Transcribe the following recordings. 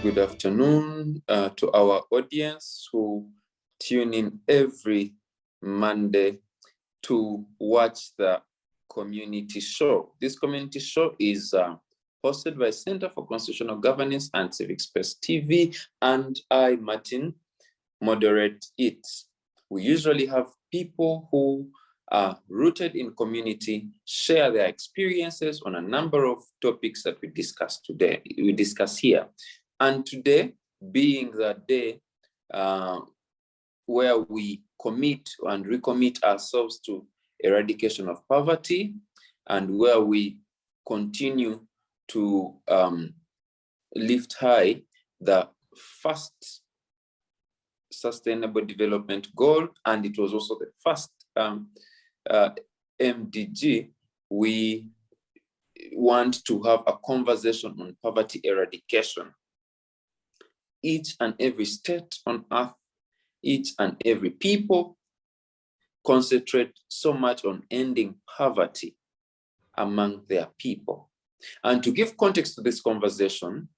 Good afternoon to our audience who tune in every Monday to watch the community show. This community show is hosted by Center for Constitutional Governance and Civic Space TV, and I, Martin, moderate it. We usually have people who are rooted in community share their experiences on a number of topics that we discuss here. And today, being the day where we commit and recommit ourselves to eradication of poverty, and where we continue to lift high the first Sustainable Development Goal, and it was also the first MDG, we want to have a conversation on poverty eradication. Each and every state on earth, each and every people concentrate so much on ending poverty among their people. And to give context to this conversation,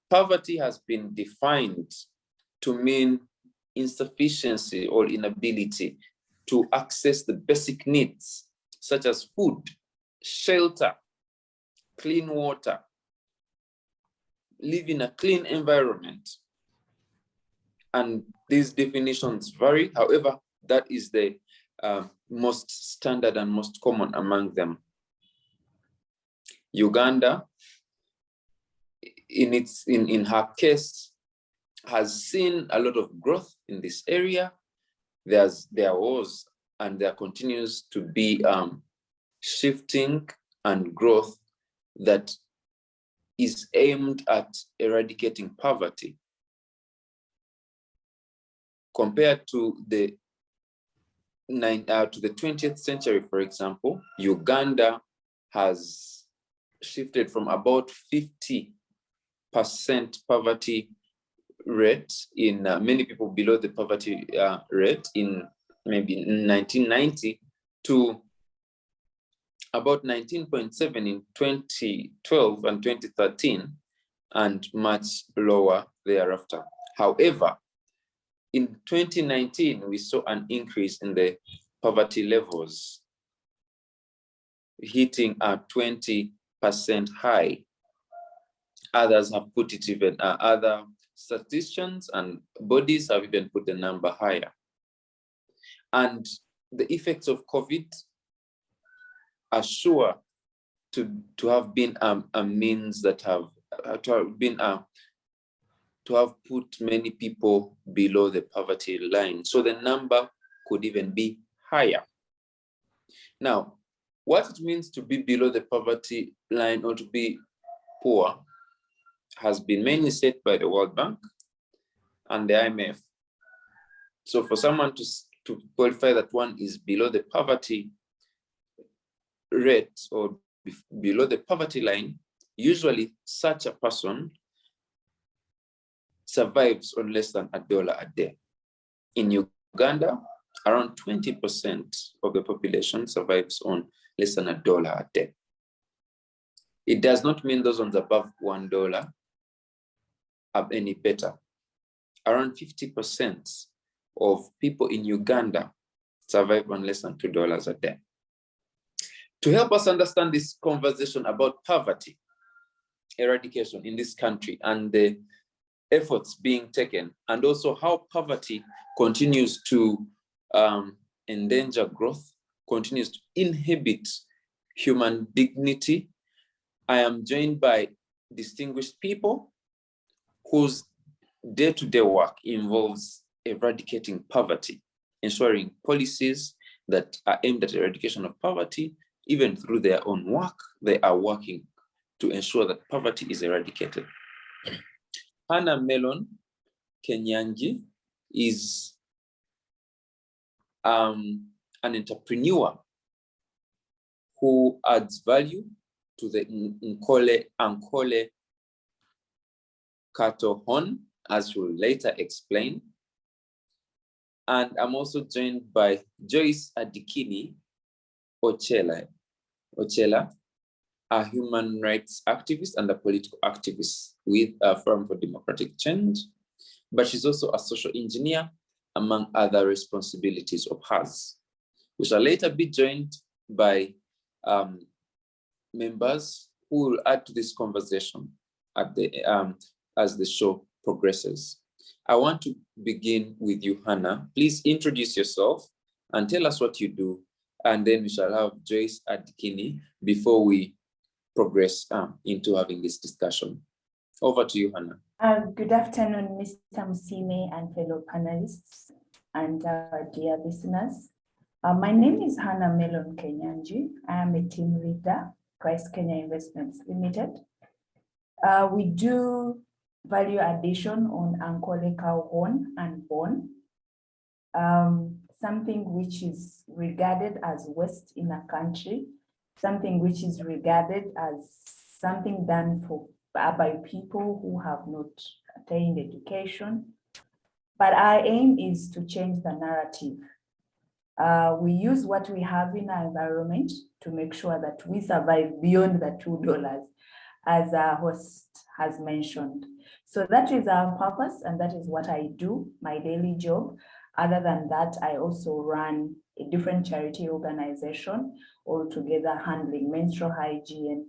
poverty has been defined to mean insufficiency or inability to access the basic needs such as food, shelter, clean water, live in a clean environment. And these definitions vary. However, that is the most standard and most common among them. Uganda, in her case, has seen a lot of growth in this area. There was and there continues to be shifting and growth that is aimed at eradicating poverty. Compared to the 20th century, for example, Uganda has shifted from about 50% poverty rate in many people below the poverty rate in maybe 1990 to about 19.7 in 2012 and 2013, and much lower thereafter. However, in 2019, we saw an increase in the poverty levels, hitting a 20% high. Others have put it even, other statisticians and bodies have even put the number higher. And the effects of COVID are sure to have been a means that have put many people below the poverty line. So the number could even be higher. Now, what it means to be below the poverty line or to be poor has been mainly set by the World Bank and the IMF. So for someone to qualify that one is below the poverty rate or below the poverty line, usually such a person survives on less than $1 a day. In Uganda, around 20% of the population survives on less than $1 a day. It does not mean those ones above $1 are any better. Around 50% of people in Uganda survive on less than $2 a day. To help us understand this conversation about poverty eradication in this country and the efforts being taken, and also how poverty continues to endanger growth, continues to inhibit human dignity, I am joined by distinguished people whose day-to-day work involves eradicating poverty, ensuring policies that are aimed at eradication of poverty. Even through their own work, they are working to ensure that poverty is eradicated. Mellon Kenynangi is an entrepreneur who adds value to the Ankole cattle horn, as we'll later explain. And I'm also joined by Joyce Adikini Ochiela, a human rights activist and a political activist with a Forum for Democratic Change, but she's also a social engineer, among other responsibilities of hers. We shall later be joined by members who will add to this conversation at the, as the show progresses. I want to begin with you, Hannah. Please introduce yourself and tell us what you do, and then we shall have Joyce Adikini before we progress into having this discussion. Over to you, Hannah. Good afternoon, Mr. Musiime and fellow panelists and dear listeners. My name is Hannah Mellon Kenynangi. I am a team leader, Christ Kenya Investments Limited. We do value addition on Ankole cow horn and bone, something which is regarded as waste in a country, something which is regarded as something done by people who have not attained education. But our aim is to change the narrative. We use what we have in our environment to make sure that we survive beyond the $2, as our host has mentioned. So that is our purpose, and that is what I do, my daily job. Other than that, I also run a different charity organization, altogether handling menstrual hygiene,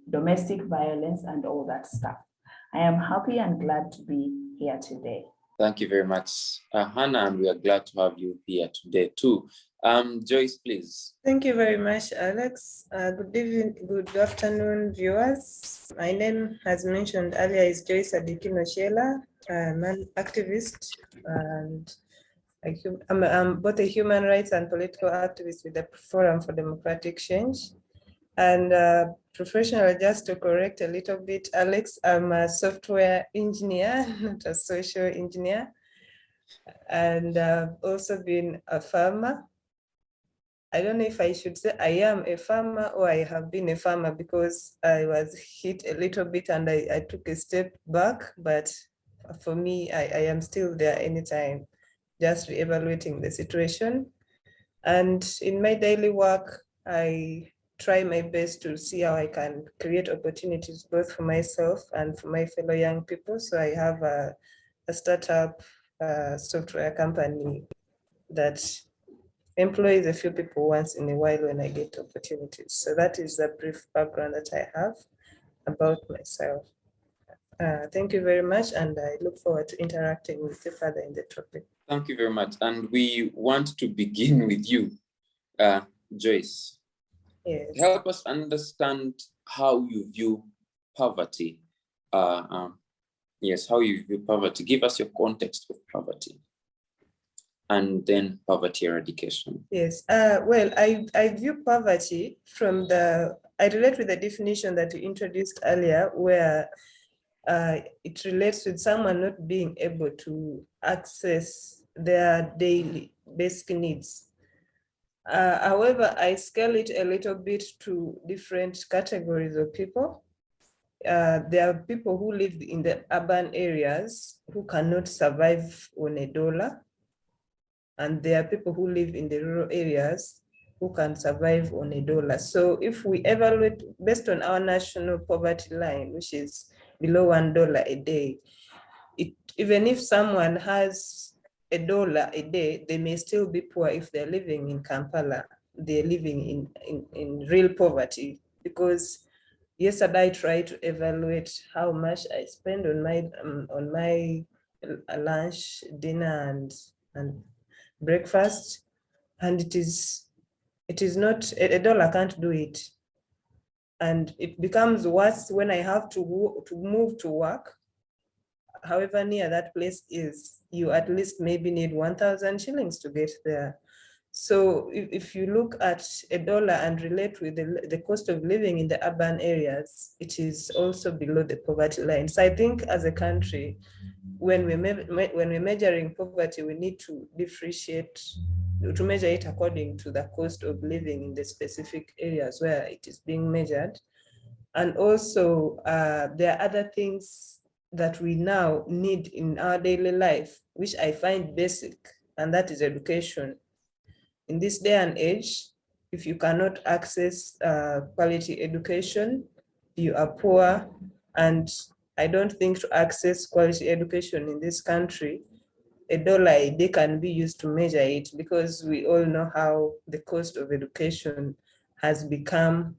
domestic violence, and all that stuff. I am happy and glad to be here today. Thank you very much, Hannah, and we are glad to have you here today too. Joyce, please. Thank you very much, Alex. Good evening, good afternoon, viewers. My name, as mentioned earlier, is Joyce Adikini Ochiela. I'm an activist, and I'm both a human rights and political activist with the Forum for Democratic Change. And professionally, just to correct a little bit, Alex, I'm a software engineer, not a social engineer. And I've also been a farmer. I don't know if I should say I am a farmer or I have been a farmer, because I was hit a little bit and I took a step back. But for me, I am still there anytime, just reevaluating the situation. And in my daily work, I try my best to see how I can create opportunities both for myself and for my fellow young people. So I have a startup software company that employs a few people once in a while when I get opportunities. So that is the brief background that I have about myself. Thank you very much, and I look forward to interacting with you further in the topic. Thank you very much. And we want to begin with you, Joyce. Yes. Help us understand how you view poverty. Yes, how you view poverty. Give us your context of poverty, and then poverty eradication. Yes, well, I view poverty from I relate with the definition that you introduced earlier, where it relates with someone not being able to access their daily basic needs. However, I scale it a little bit to different categories of people. There are people who live in the urban areas who cannot survive on $1. And there are people who live in the rural areas who can survive on $1. So if we evaluate based on our national poverty line, which is below $1 a day, even if someone has $1 a day, they may still be poor if they're living in Kampala. They're living in real poverty, because yesterday I tried to evaluate how much I spend on my lunch, dinner, and breakfast, and it is not $1 can't do it, and it becomes worse when I have to move to work. However near that place is, you at least maybe need 1,000 shillings to get there. So if you look at $1 and relate with the cost of living in the urban areas, it is also below the poverty line. So I think as a country, when we're measuring poverty, we need to differentiate, to measure it according to the cost of living in the specific areas where it is being measured. And also there are other things that we now need in our daily life, which I find basic, and that is education. In this day and age, if you cannot access quality education, you are poor. And I don't think to access quality education in this country, $1 a day can be used to measure it, because we all know how the cost of education has become,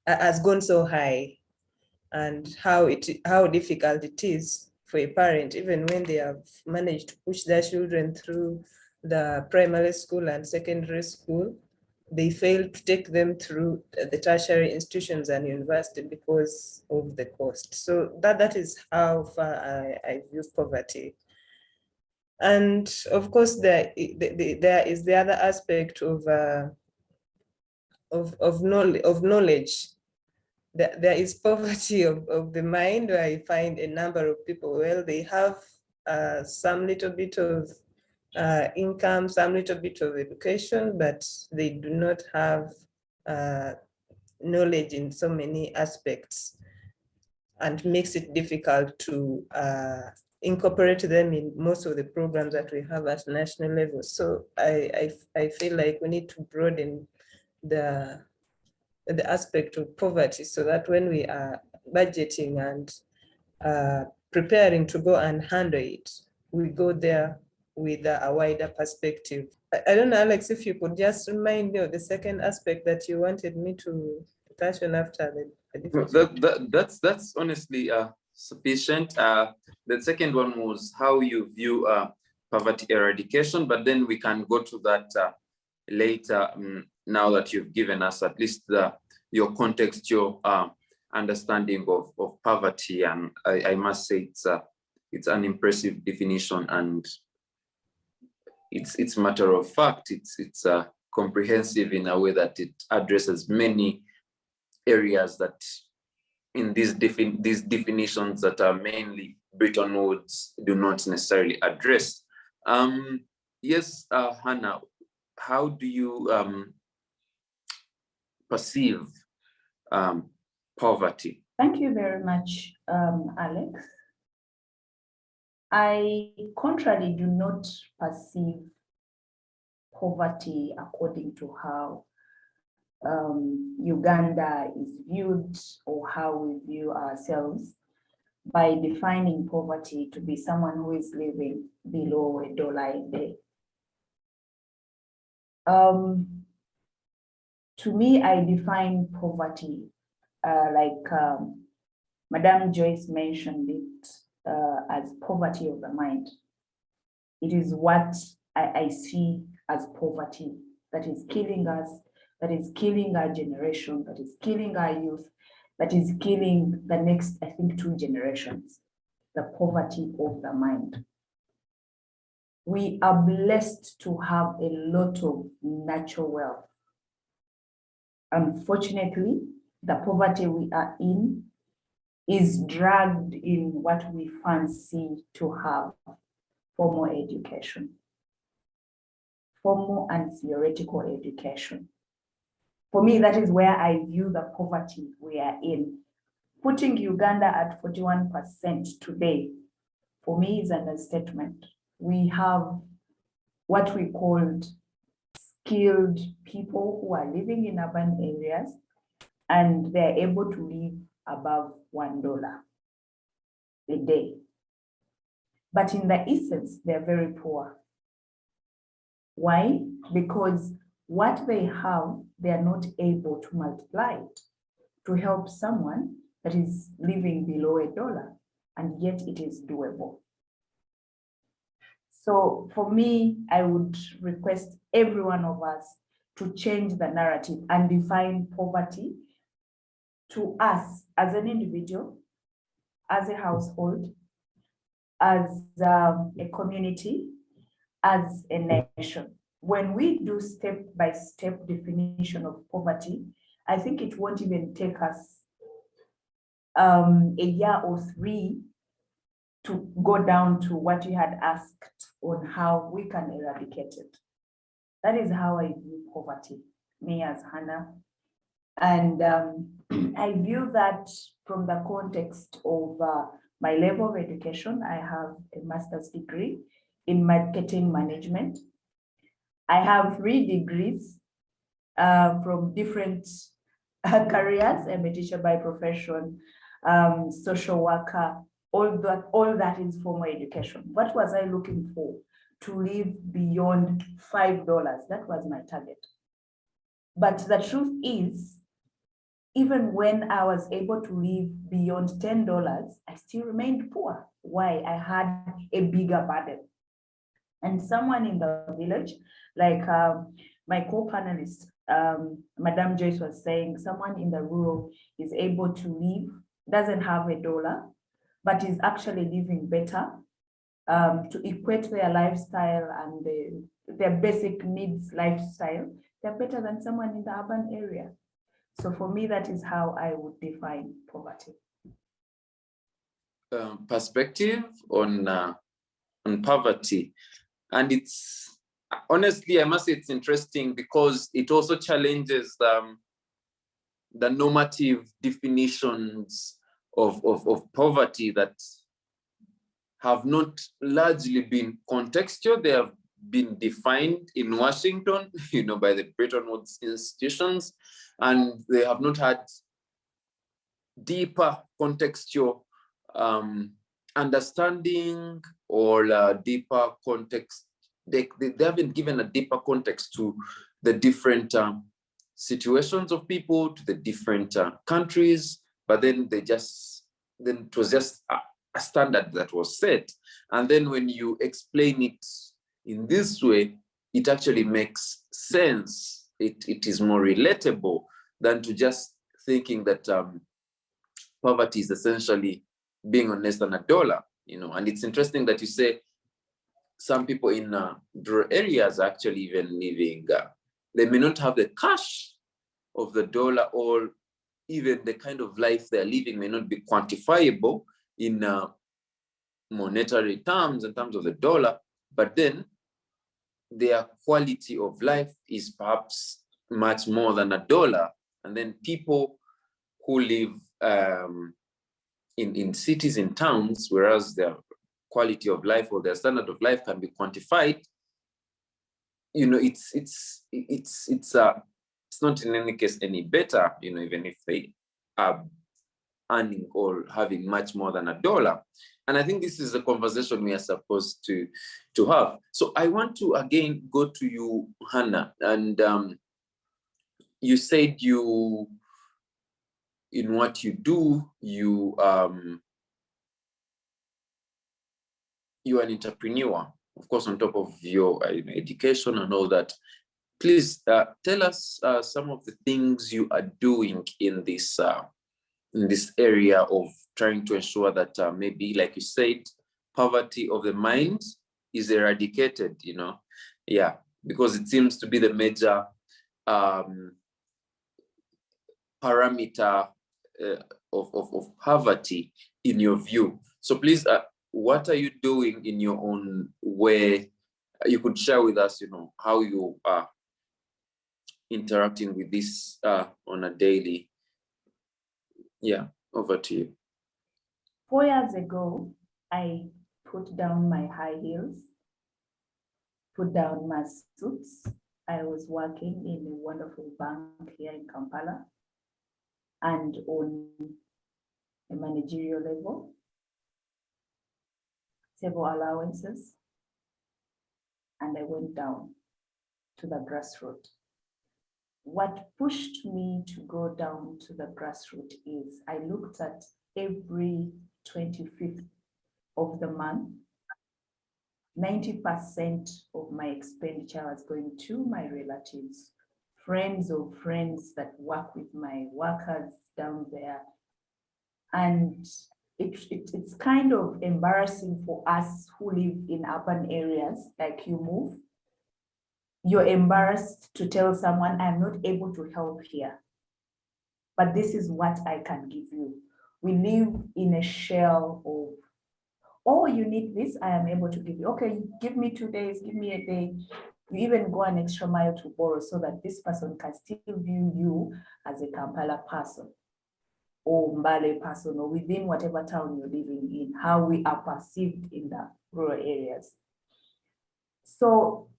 has gone so high, and how difficult it is for a parent, even when they have managed to push their children through the primary school and secondary school, they fail to take them through the tertiary institutions and university because of the cost. So that is how far I view poverty. And of course, there is the other aspect of knowledge. There is poverty of the mind, where I find a number of people, well, they have some little bit of income, some little bit of education, but they do not have knowledge in so many aspects, and makes it difficult to incorporate them in most of the programs that we have at national level. So I feel like we need to broaden the aspect of poverty, so that when we are budgeting and preparing to go and handle it, we go there with a wider perspective. I don't know, Alex, if you could just remind me of the second aspect that you wanted me to touch on after that's honestly sufficient. The second one was how you view poverty eradication, but then we can go to that later, now that you've given us at least your contextual understanding of poverty. And I must say it's an impressive definition, and it's matter of fact. It's comprehensive in a way that it addresses many areas that in these definitions that are mainly Bretton Woods do not necessarily address. Yes, Hannah, how do you perceive poverty? Thank you very much, Alex. I contrarily do not perceive poverty according to how Uganda is viewed, or how we view ourselves, by defining poverty to be someone who is living below $1 a day. To me, I define poverty like Madame Joyce mentioned it, as poverty of the mind. It is what I see as poverty that is killing us, that is killing our generation, that is killing our youth, that is killing the next, I think, 2 generations, the poverty of the mind. We are blessed to have a lot of natural wealth. Unfortunately, the poverty we are in is dragged in what we fancy to have: formal education, formal and theoretical education. For me, that is where I view the poverty we are in. Putting Uganda at 41% today, for me, is an understatement. We have what we called skilled people who are living in urban areas, and they're able to live above $1 a day. But in the essence, they're very poor. Why? Because what they have, they are not able to multiply it to help someone that is living below $1, and yet it is doable. So for me, I would request every one of us to change the narrative and define poverty to us as an individual, as a household, as a community, as a nation. When we do step-by-step definition of poverty, I think it won't even take us a year or 3 to go down to what you had asked on how we can eradicate it. That is how I view poverty, me as Hannah. And I view that from the context of my level of education. I have a master's degree in marketing management. I have 3 degrees from different careers. I'm a teacher by profession, social worker, all that is formal education. What was I looking for? To live beyond $5. That was my target. But the truth is, even when I was able to live beyond $10, I still remained poor. Why? I had a bigger burden. And someone in the village, like my co-panelist, Madam Joyce was saying, someone in the rural is able to live, doesn't have $1, but is actually living better, to equate their lifestyle and their basic needs lifestyle. They're better than someone in the urban area. So for me, that is how I would define poverty. Perspective on poverty. And it's, honestly, I must say it's interesting because it also challenges the normative definitions of poverty that have not largely been contextual. They have been defined in Washington, by the Bretton Woods institutions, and they have not had deeper contextual understanding or deeper context. They haven't given a deeper context to the different situations of people, to the different countries, but then it was just a standard that was set. And then when you explain it in this way, it actually makes sense. It is more relatable than to just thinking that poverty is essentially being on less than $1, And it's interesting that you say some people in rural areas are actually even living, they may not have the cash of the dollar, or even the kind of life they're living may not be quantifiable in monetary terms, in terms of the dollar, but then their quality of life is perhaps much more than $1. And then people who live in cities, in towns, whereas their quality of life or their standard of life can be quantified, it's not in any case any better, even if they are earning or having much more than $1. And I think this is a conversation we are supposed to have. So I want to again go to you, Hannah, and you said in what you do, you are an entrepreneur, of course, on top of your education and all that. Please tell us some of the things you are doing in this area of trying to ensure that maybe, like you said, poverty of the mind is eradicated, Yeah, because it seems to be the major parameter of poverty in your view. So please, what are you doing in your own way? You could share with us, how you are interacting with this on a daily. Yeah, over to you. 4 years ago, I put down my high heels, put down my suits. I was working in a wonderful bank here in Kampala and on a managerial level, several allowances, and I went down to the grassroots. What pushed me to go down to the grassroots is I looked at every 25th of the month, 90% of my expenditure was going to my relatives, friends of friends that work with my workers down there. And it's kind of embarrassing for us who live in urban areas, like you move. You're embarrassed to tell someone, I'm not able to help here, but this is what I can give you. We live in a shell of, oh, you need this, I am able to give you. Okay, give me 2 days, give me a day. You even go an extra mile to borrow so that this person can still view you as a Kampala person or Mbale person, or within whatever town you're living in, how we are perceived in the rural areas. So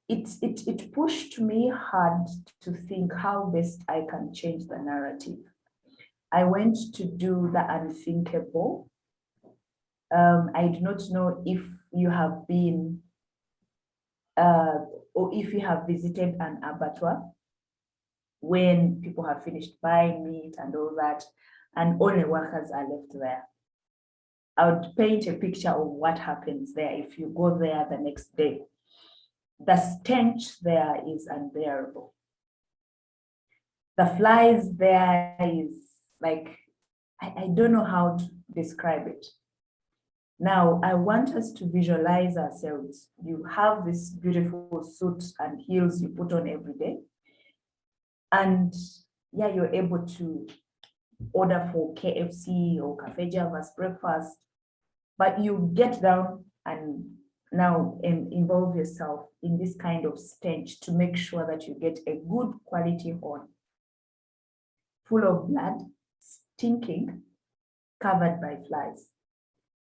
it pushed me hard to think how best I can change the narrative. I went to do the unthinkable. I do not know if you have been or if you have visited an abattoir when people have finished buying meat and all that, and only workers are left there. I would paint a picture of what happens there if you go there the next day. The stench there is unbearable. The flies there is like, I don't know how to describe it. Now, I want us to visualize ourselves. You have this beautiful suit and heels you put on every day. And yeah, you're able to order for KFC or Cafe Java's breakfast, but you get down and now involve yourself in this kind of stench to make sure that you get a good quality horn, full of blood, stinking, covered by flies.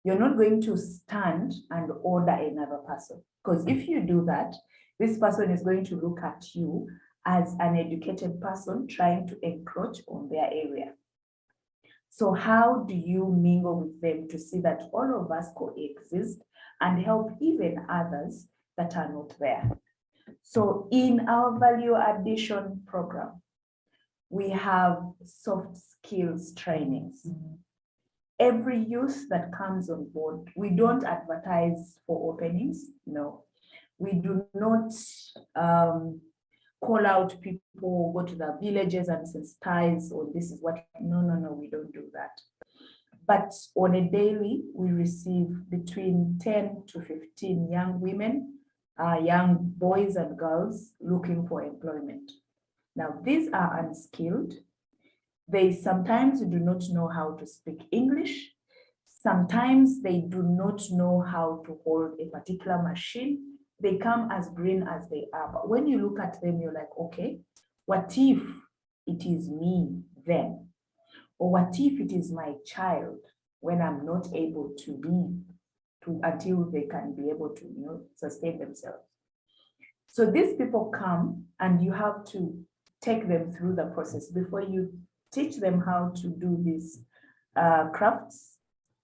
You're not going to stand and order another person, because if you do that, this person is going to look at you as an educated person trying to encroach on their area. So how do you mingle with them to see that all of us coexist and help even others that are not there? So in our value addition program, we have soft skills trainings. Every youth that comes on board, we don't advertise for openings, no. We do not call out people, go to the villages and sensitize, or this is what, no, we don't do that. But on a daily, we receive between 10 to 15 young women, young boys and girls looking for employment. Now, these are unskilled. They sometimes do not know how to speak English. Sometimes they do not know how to hold a particular machine. They come as green as they are. But when you look at them, you're like, okay, what if it is me then? Or what if it is my child when I'm not able to leave until they can be able to, sustain themselves? So these people come and you have to take them through the process before you teach them how to do these crafts.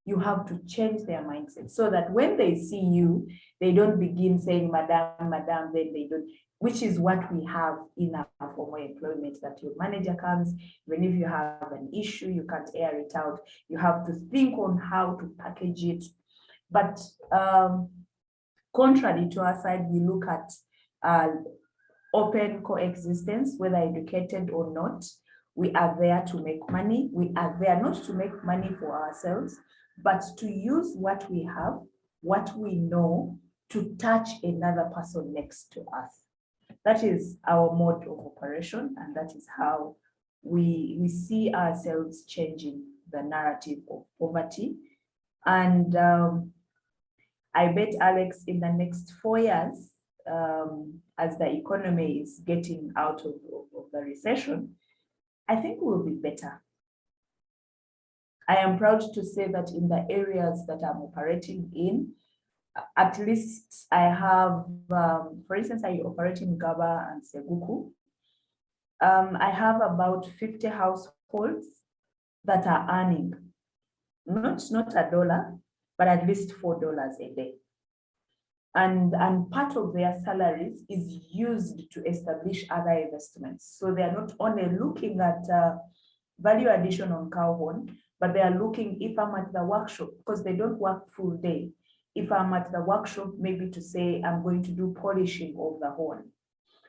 You have to change their mindset so that when they see you, they don't begin saying, madam, then they don't, which is what we have in our formal employment, that your manager comes, even if you have an issue, you can't air it out. You have to think on how to package it. But contrary to our side, we look at open coexistence, whether educated or not. We are there to make money. We are there not to make money for ourselves, but to use what we have, what we know, to touch another person next to us. That is our mode of operation, and that is how we see ourselves changing the narrative of poverty. And I bet, Alex, in the next 4 years, as the economy is getting out of the recession, I think we'll be better. I am proud to say that in the areas that I'm operating in, at least I have, for instance, I operate in Gaba and Seguku. I have about 50 households that are earning, not $1, but at least $4 a day. And part of their salaries is used to establish other investments. So they are not only looking at value addition on cow horn, but they are looking, if I'm at the workshop, because they don't work full day. If I'm at the workshop, maybe to say I'm going to do polishing of the horn.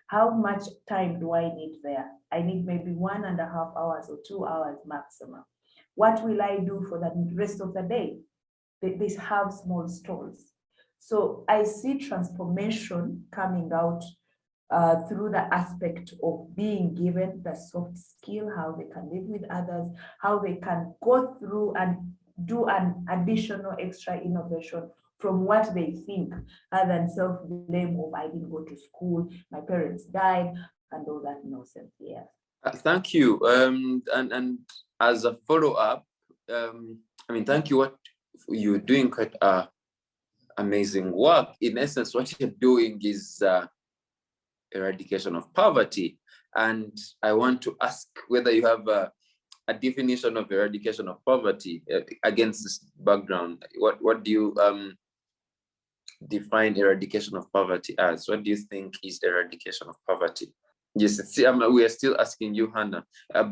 How much time do I need there? I need maybe 1.5 hours or 2 hours maximum. What will I do for the rest of the day? They have small stalls. So I see transformation coming out through the aspect of being given the soft skill, how they can live with others, how they can go through and do an additional extra innovation from what they think, other than self-blame of I didn't go to school, my parents died, and all that nonsense. Yeah. Thank you. And as a follow-up, thank you. What you're doing quite amazing work. In essence, what you're doing is eradication of poverty. And I want to ask whether you have a definition of eradication of poverty against this background. What do you define eradication of poverty as? What do you think is eradication of poverty? Yes, we are still asking you, Hannah,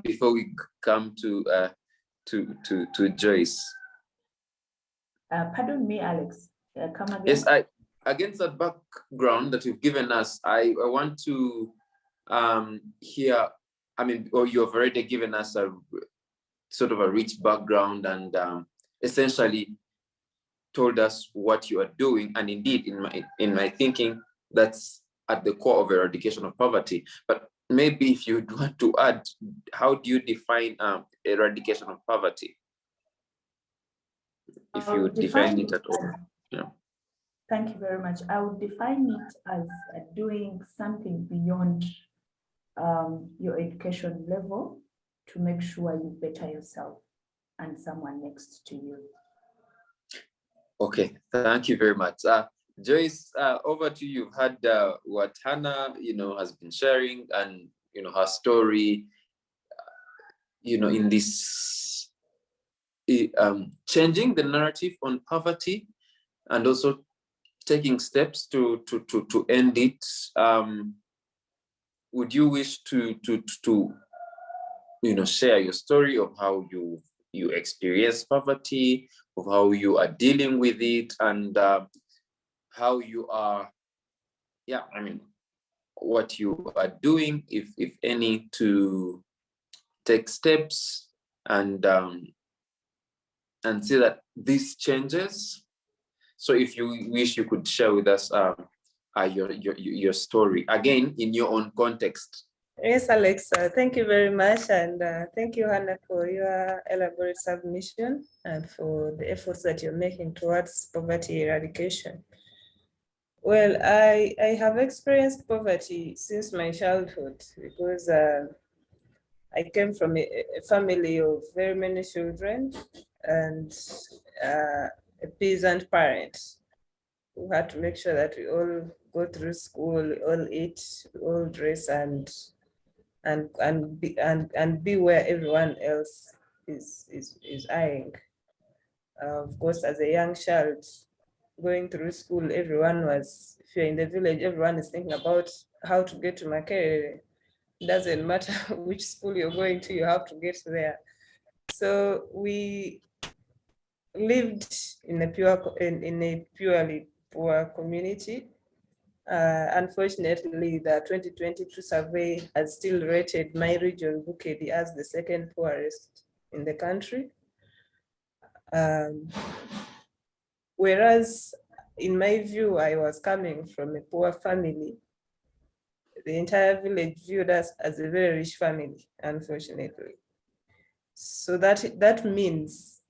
before we come to Joyce. Pardon me, Alex. Come again. Yes, against that background that you've given us, I want to hear. I mean, or you have already given us a sort of a rich background and essentially told us what you are doing. And indeed, in my thinking, that's at the core of eradication of poverty. But maybe if you want to add, how do you define eradication of poverty? If you define it at all. Yeah. Thank you very much. I would define it as doing something beyond your education level to make sure you better yourself and someone next to you. Okay, thank you very much. Joyce, over to you. You've had what Hannah, has been sharing, and her story, in this changing the narrative on poverty, and also taking steps to end it. Would you wish to share your story of how you experience poverty, of how you are dealing with it, and how you are, what you are doing, if any, to take steps and see that this changes. So if you wish, you could share with us your story, again, in your own context. Yes, Alex, thank you very much. And thank you, Hannah, for your elaborate submission and for the efforts that you're making towards poverty eradication. Well, I have experienced poverty since my childhood because I came from a family of very many children and a peasant parent who had to make sure that we all go through school, we all eat, we all dress, and be where everyone else is eyeing. Of course, as a young child going through school, everyone was, if you're in the village, everyone is thinking about how to get to Makerere. It doesn't matter which school you're going to, you have to get there. So we lived in a purely poor community. Unfortunately, the 2022 survey has still rated my region, Bukedi, as the second poorest in the country. Whereas, in my view, I was coming from a poor family. The entire village viewed us as a very rich family, unfortunately. So that means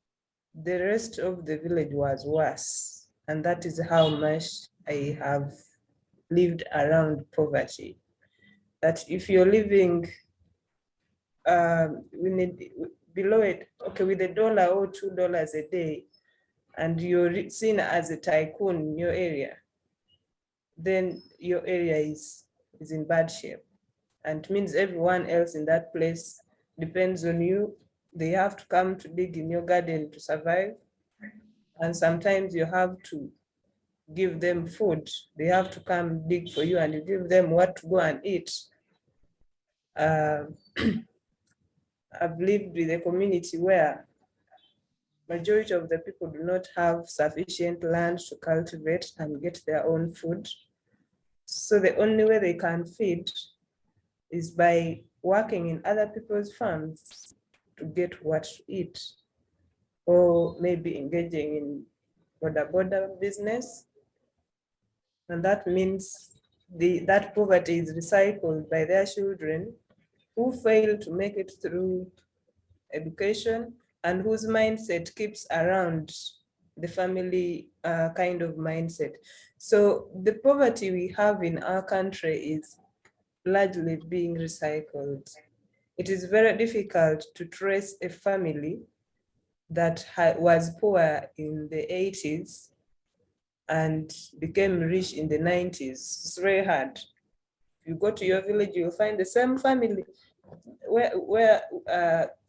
the rest of the village was worse. And that is how much I have lived around poverty. That if you're living below it, okay, with $1 or $2 a day, and you're seen as a tycoon in your area, then your area is in bad shape. And it means everyone else in that place depends on you. They have to come to dig in your garden to survive. And sometimes you have to give them food. They have to come dig for you and you give them what to go and eat. I've lived with a community where majority of the people do not have sufficient land to cultivate and get their own food. So the only way they can feed is by working in other people's farms to get what to eat, or maybe engaging in border business. And that means that poverty is recycled by their children who fail to make it through education and whose mindset keeps around the family kind of mindset. So the poverty we have in our country is largely being recycled. It is very difficult to trace a family that was poor in the 80s and became rich in the 90s. It's very hard. you go to your village, you'll find the same family where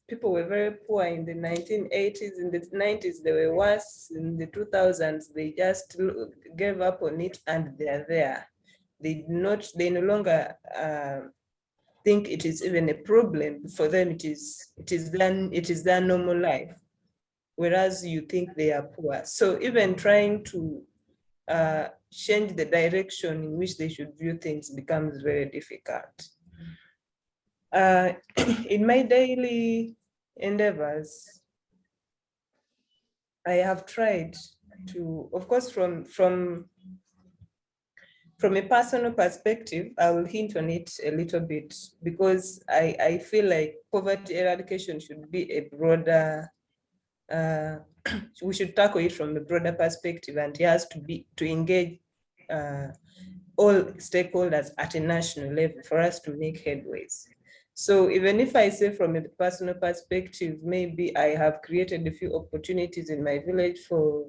people were very poor in the 1980s, in the 90s, they were worse, in the 2000s, they just gave up on it and they're there. They no longer think it is even a problem. For them, it is their normal life, whereas you think they are poor. So even trying to change the direction in which they should view things becomes very difficult. In my daily endeavors, I have tried to, of course, from a personal perspective, I will hint on it a little bit, because I feel like poverty eradication should be a broader, we should tackle it from a broader perspective, and it has to engage all stakeholders at a national level for us to make headways. So even if I say from a personal perspective, maybe I have created a few opportunities in my village for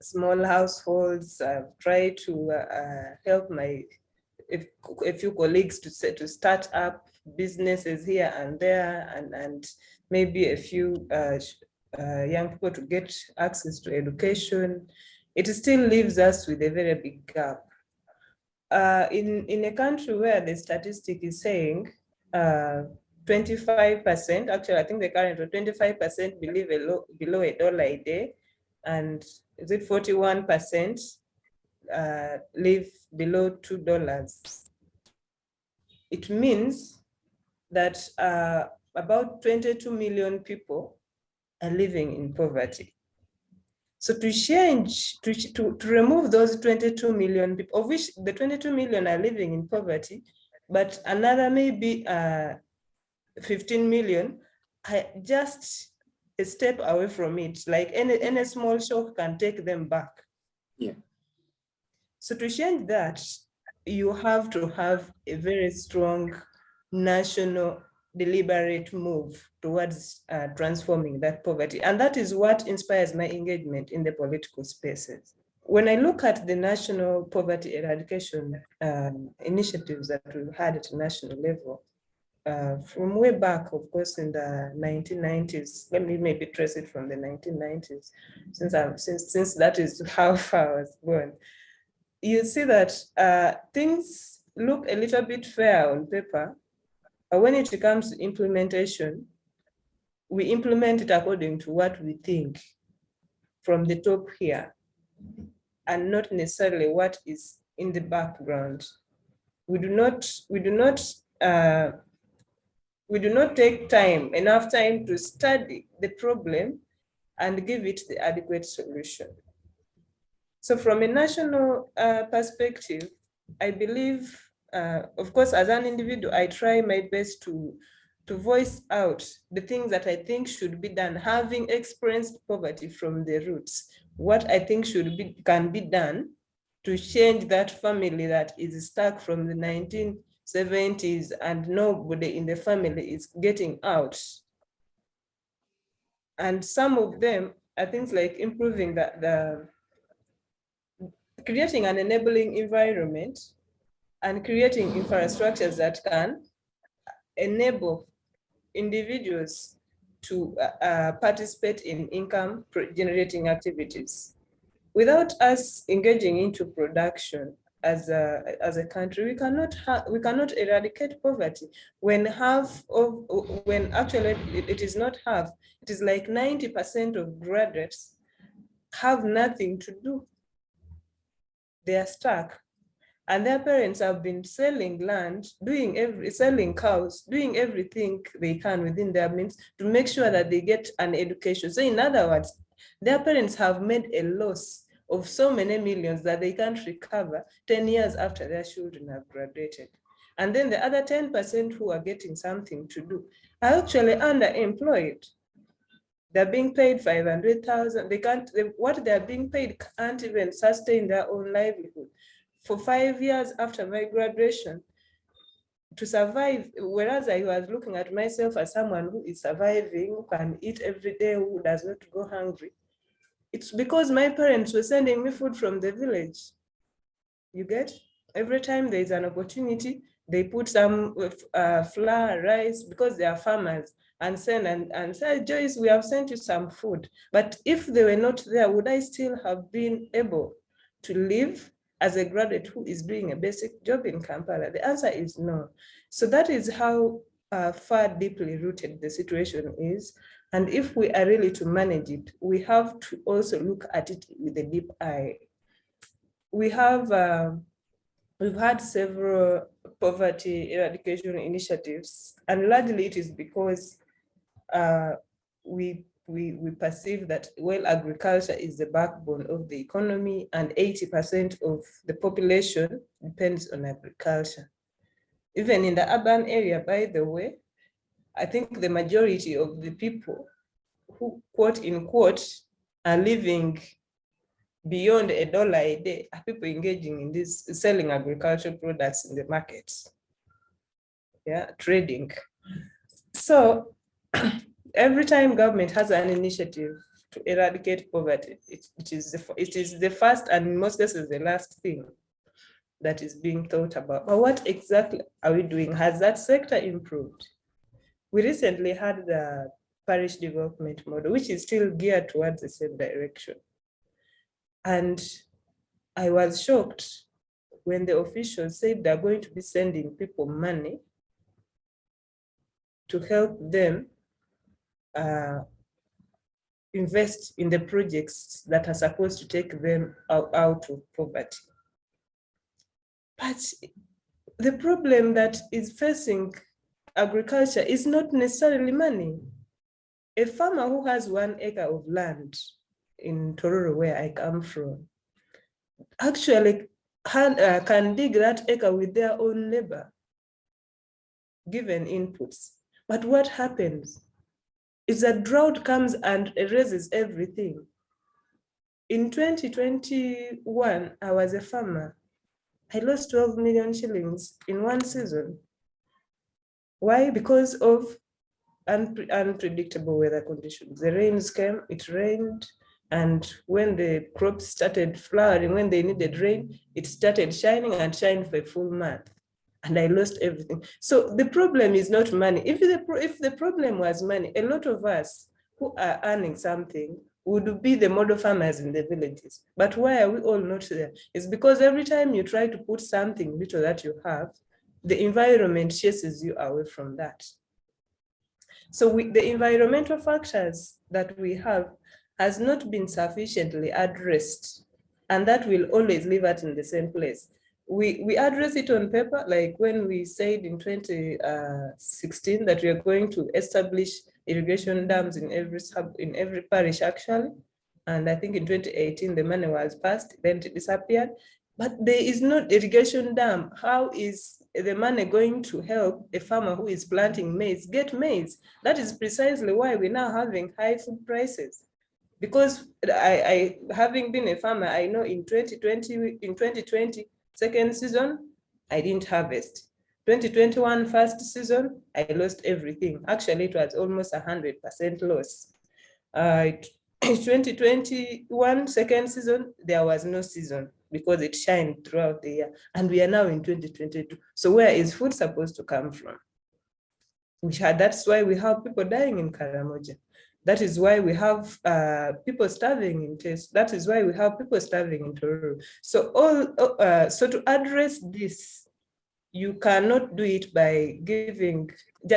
small households. I've tried to help a few colleagues to start up businesses here and there, and maybe a few young people to get access to education. It still leaves us with a very big gap. In a country where the statistic is saying 25%, actually I think the current 25% live below $1 a day, and is it 41% live below $2? It means that about 22 million people are living in poverty. So to change, to remove those 22 million people, of which the 22 million are living in poverty, but another maybe 15 million are just a step away from it. Like any small shock can take them back. Yeah. So to change that, you have to have a very strong national deliberate move towards transforming that poverty. And that is what inspires my engagement in the political spaces. When I look at the national poverty eradication initiatives that we've had at a national level, from way back, of course, in the 1990s, let me maybe trace it from the 1990s, since that is how far I was born, you see that things look a little bit fair on paper, but when it comes to implementation, we implement it according to what we think from the top here, and not necessarily what is in the background. We do not take enough time to study the problem and give it the adequate solution. So from a national perspective, I believe, of course, as an individual, I try my best to voice out the things that I think should be done, having experienced poverty from the roots, what I think can be done to change that family that is stuck from the 1970s and nobody in the family is getting out. And some of them are things like improving creating an enabling environment and creating infrastructures that can enable individuals to participate in income generating activities. Without us engaging into production as a country, we cannot eradicate poverty. When actually it is not half, it is like 90% of graduates have nothing to do. They are stuck, and their parents have been selling land, selling cows, doing everything they can within their means to make sure that they get an education. So in other words, their parents have made a loss of so many millions that they can't recover 10 years after their children have graduated. And then the other 10% who are getting something to do are actually underemployed. They're being paid 500,000. What they're being paid can't even sustain their own livelihood. For 5 years after my graduation, to survive, whereas I was looking at myself as someone who is surviving, who can eat every day, who does not go hungry, it's because my parents were sending me food from the village. You get? Every time there is an opportunity, they put some flour, rice, because they are farmers, and send and say, Joyce, we have sent you some food. But if they were not there, would I still have been able to live as a graduate who is doing a basic job in Kampala? The answer is no. So that is how far deeply rooted the situation is. And if we are really to manage it, we have to also look at it with a deep eye. We have we've had several poverty eradication initiatives, and largely it is because we perceive that, well, agriculture is the backbone of the economy, and 80% of the population depends on agriculture. Even in the urban area, by the way, I think the majority of the people who, quote unquote, are living beyond $1 a day are people engaging in this, selling agricultural products in the markets, yeah, trading. So every time government has an initiative to eradicate poverty, it is the first and in most cases the last thing that is being thought about. But what exactly are we doing? Has that sector improved? We recently had the parish development model, which is still geared towards the same direction. And I was shocked when the officials said they're going to be sending people money to help them invest in the projects that are supposed to take them out of poverty. But the problem that is facing agriculture is not necessarily money. A farmer who has 1 acre of land in Tororo, where I come from, actually can dig that acre with their own labor, given inputs. But what happens is that drought comes and erases everything. In 2021, I was a farmer. I lost 12 million shillings in one season. Why? Because of unpredictable weather conditions. The rains came, it rained, and when the crops started flowering, when they needed rain, it started shining and shined for a full month, and I lost everything. So the problem is not money. If the problem was money, a lot of us who are earning something would be the model farmers in the villages. But why are we all not there? It's because every time you try to put something little that you have, the environment chases you away from that. So the environmental factors that we have has not been sufficiently addressed, and that will always leave us in the same place. We address it on paper, like when we said in 2016 that we are going to establish irrigation dams in every parish actually, and I think in 2018 the money was passed, then it disappeared. But there is no irrigation dam. How is the money going to help a farmer who is planting maize get maize? That is precisely why we're now having high food prices. Because I having been a farmer, I know in 2020 second season, I didn't harvest. 2021 first season, I lost everything. Actually, it was almost 100% loss. 2021 second season, there was no season because it shined throughout the year, and we are now in 2022. So where is food supposed to come from? That's why we have people dying in Karamoja. That is why we have people starving in Test. That is why we have people starving in Tororo. So so to address this, you cannot do it by giving,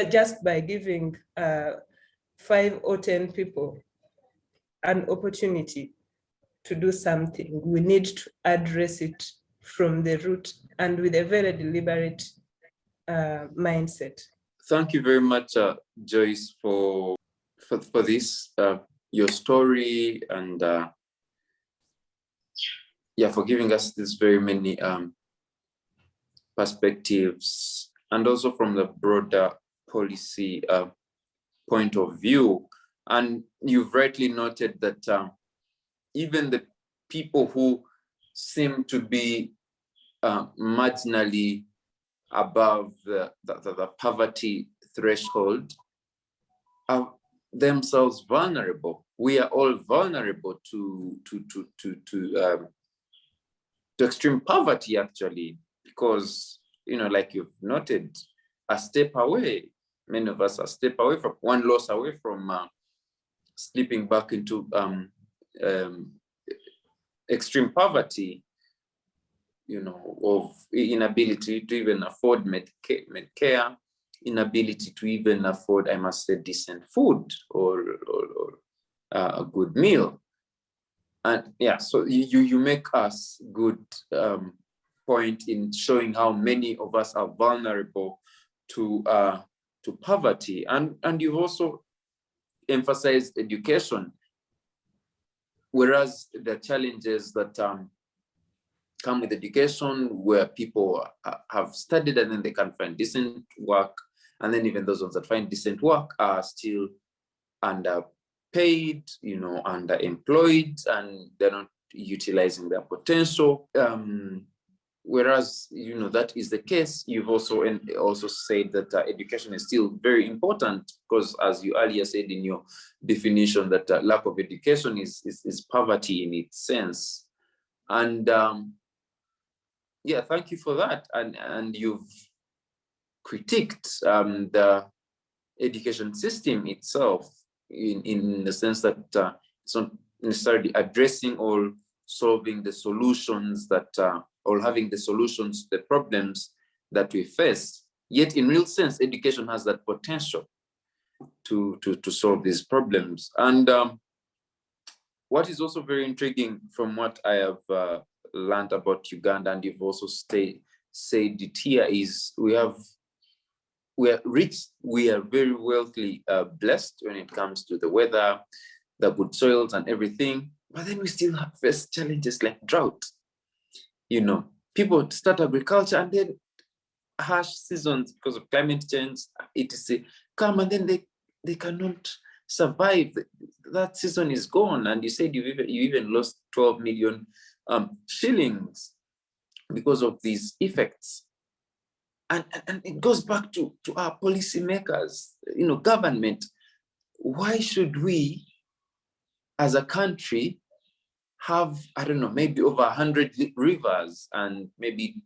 just by giving 5 or 10 people an opportunity to do something. We need to address it from the root and with a very deliberate mindset. Thank you very much, Joyce, for this, your story, and for giving us these very many perspectives, and also from the broader policy point of view. And you've rightly noted that even the people who seem to be marginally above the poverty threshold are themselves vulnerable. We are all vulnerable to extreme poverty, actually. because, like you've noted, a step away, many of us are a step away from, one loss away from slipping back into extreme poverty, of inability to even afford Medicare, inability to even afford, I must say, decent food or a good meal. And yeah, so you make us good point in showing how many of us are vulnerable to poverty, and you've also emphasized education, whereas the challenges that come with education, where people have studied and then they can't find decent work, and then even those ones that find decent work are still underpaid, underemployed, and they're not utilizing their potential. Whereas, that is the case, you've also said that education is still very important, because as you earlier said in your definition, that lack of education is poverty in its sense. And yeah, thank you for that. And you've critiqued the education system itself in the sense that it's not necessarily addressing or solving the solutions that or having the solutions to the problems that we face. Yet in real sense, education has that potential to solve these problems. And what is also very intriguing from what I have learned about Uganda, and you've also said it here, is we are rich, we are very wealthy, blessed when it comes to the weather, the good soils and everything, but then we still face challenges like drought. People start agriculture and then harsh seasons because of climate change, etc., come, and then they cannot survive. That season is gone, and you said you even lost 12 million shillings because of these effects. And it goes back to our policymakers, government. Why should we, as a country, have, I don't know, maybe over 100 rivers and maybe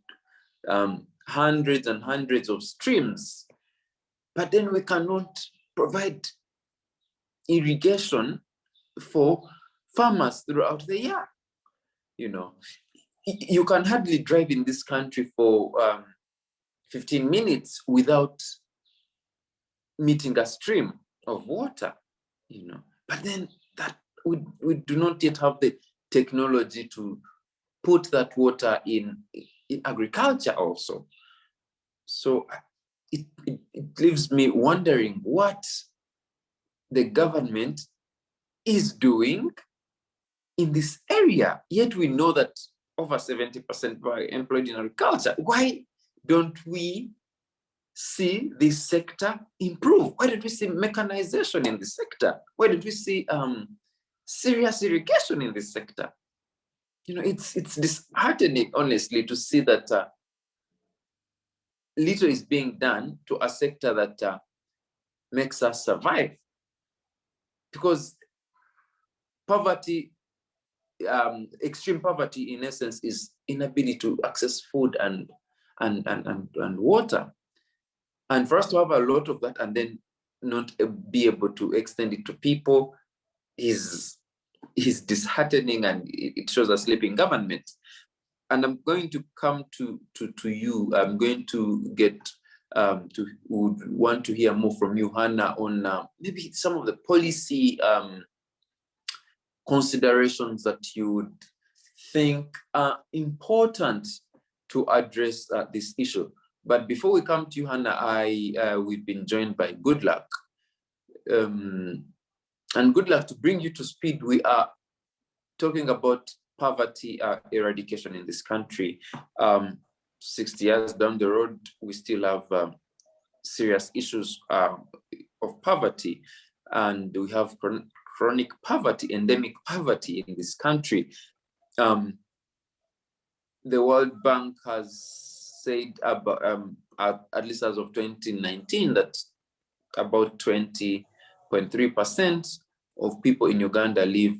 hundreds and hundreds of streams, but then we cannot provide irrigation for farmers throughout the year? You can hardly drive in this country for 15 minutes without meeting a stream of water, but then that we do not yet have the technology to put that water in agriculture also. So it leaves me wondering what the government is doing in this area. Yet we know that over 70% are employed in agriculture. Why don't we see this sector improve? Why don't we see mechanization in this sector? Why don't we see serious irrigation in this sector? It's disheartening, honestly, to see that little is being done to a sector that makes us survive. Because poverty, extreme poverty, in essence, is inability to access food and water. And for us to have a lot of that and then not be able to extend it to people is disheartening, and it shows a sleeping government. And I'm going to come to you. I'm going to would want to hear more from you, Hannah, on maybe some of the policy considerations that you would think are important to address this issue. But before we come to you, Hannah, we've been joined by Goodluck. And Goodluck, to bring you to speed, we are talking about poverty eradication in this country. 60 years down the road, we still have serious issues of poverty, and we have chronic poverty, endemic poverty in this country. The World Bank has said about, at least as of 2019, that about 20.3% of people in Uganda live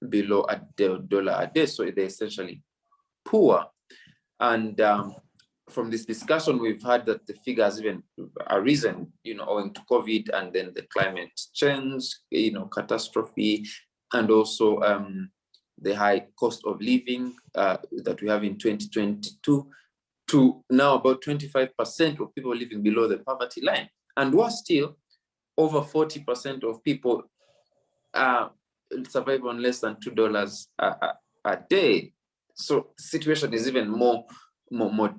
below $1 a day, so they're essentially poor. And from this discussion, we've heard that the figures even are risen, owing to COVID and then the climate change, catastrophe, and also the high cost of living that we have in 2022, to now about 25% of people living below the poverty line. And worse still, over 40% of people survive on less than $2 a day. So the situation is even more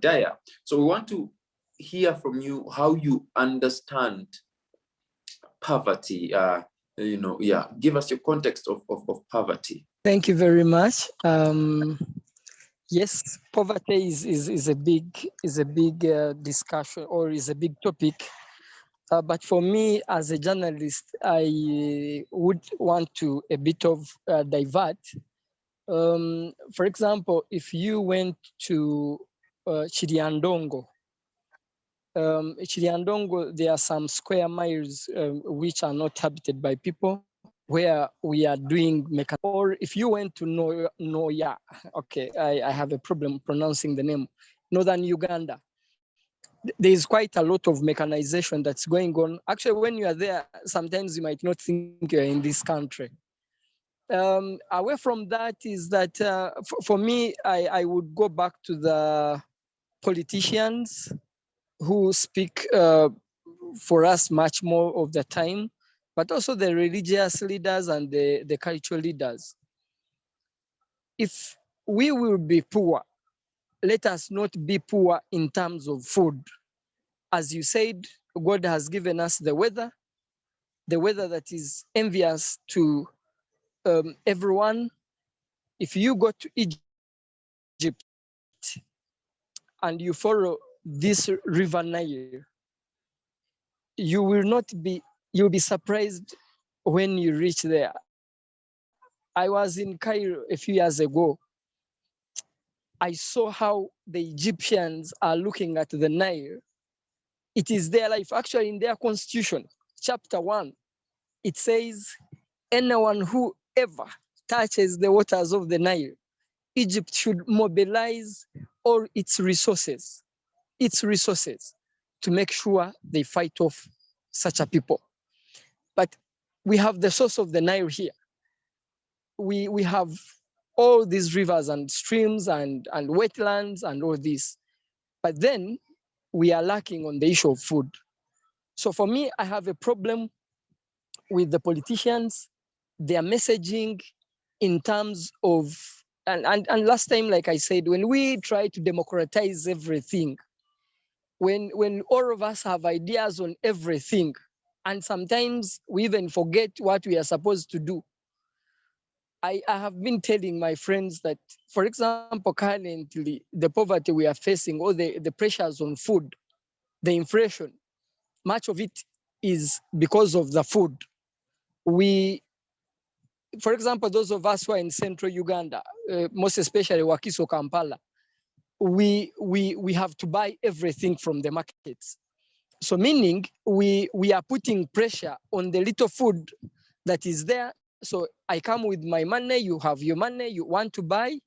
dire. So we want to hear from you how you understand poverty. Give us your context of poverty. Thank you very much. Yes, poverty is a big discussion, or is a big topic. But for me, as a journalist, I would want to a bit of divert. For example, if you went to Chiriandongo, there are some square miles which are not habited by people, where we are doing mechanic. Or if you went to Noya, okay, I have a problem pronouncing the name, northern Uganda. There is quite a lot of mechanization that's going on. Actually, when you are there, sometimes you might not think you're in this country. Away from that is that for me, I would go back to the politicians who speak for us much more of the time, but also the religious leaders and the cultural leaders. If we will be poor, let us not be poor in terms of food. As you said, God has given us the weather that is envious to everyone. If you go to Egypt and you follow this river Nile, you'll be surprised when you reach there. I was in Cairo a few years ago. I saw how the Egyptians are looking at the Nile. It is their life. Actually, in their constitution, chapter 1, it says, anyone who ever touches the waters of the Nile, Egypt should mobilize all its resources to make sure they fight off such a people. But we have the source of the Nile here. We have all these rivers and streams and wetlands and all this. But then we are lacking on the issue of food. So for me, I have a problem with the politicians, their messaging in terms of, and last time, like I said, when we try to democratize everything, when all of us have ideas on everything, and sometimes we even forget what we are supposed to do. I have been telling my friends that, for example, currently, the poverty we are facing, or the pressures on food, the inflation, much of it is because of the food. For example, those of us who are in central Uganda, most especially Wakiso, Kampala, we have to buy everything from the markets. So meaning we are putting pressure on the little food that is there. So I come with my money, you have your money, you want to buy.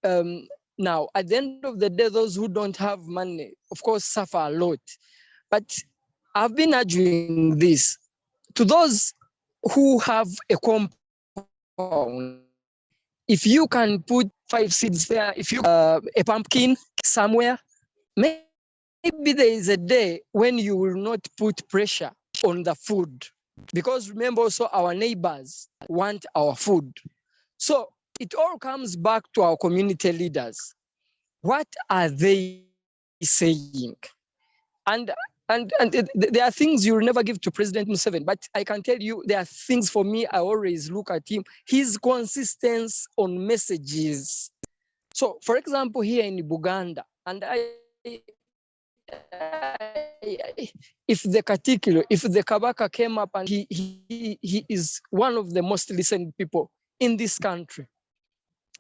Now, at the end of the day, those who don't have money, of course, suffer a lot. But I've been arguing this. To those who have a compound, if you can put 5 seeds there, if you a pumpkin somewhere, maybe there is a day when you will not put pressure on the food. Because remember also, our neighbors want our food. So it all comes back to our community leaders. What are they saying? And there are things you will never give to President Museveni, but I can tell you there are things for me, I always look at him, his consistency on messages. So for example, here in Buganda, and if the Kabaka came up, and he is one of the most listened people in this country.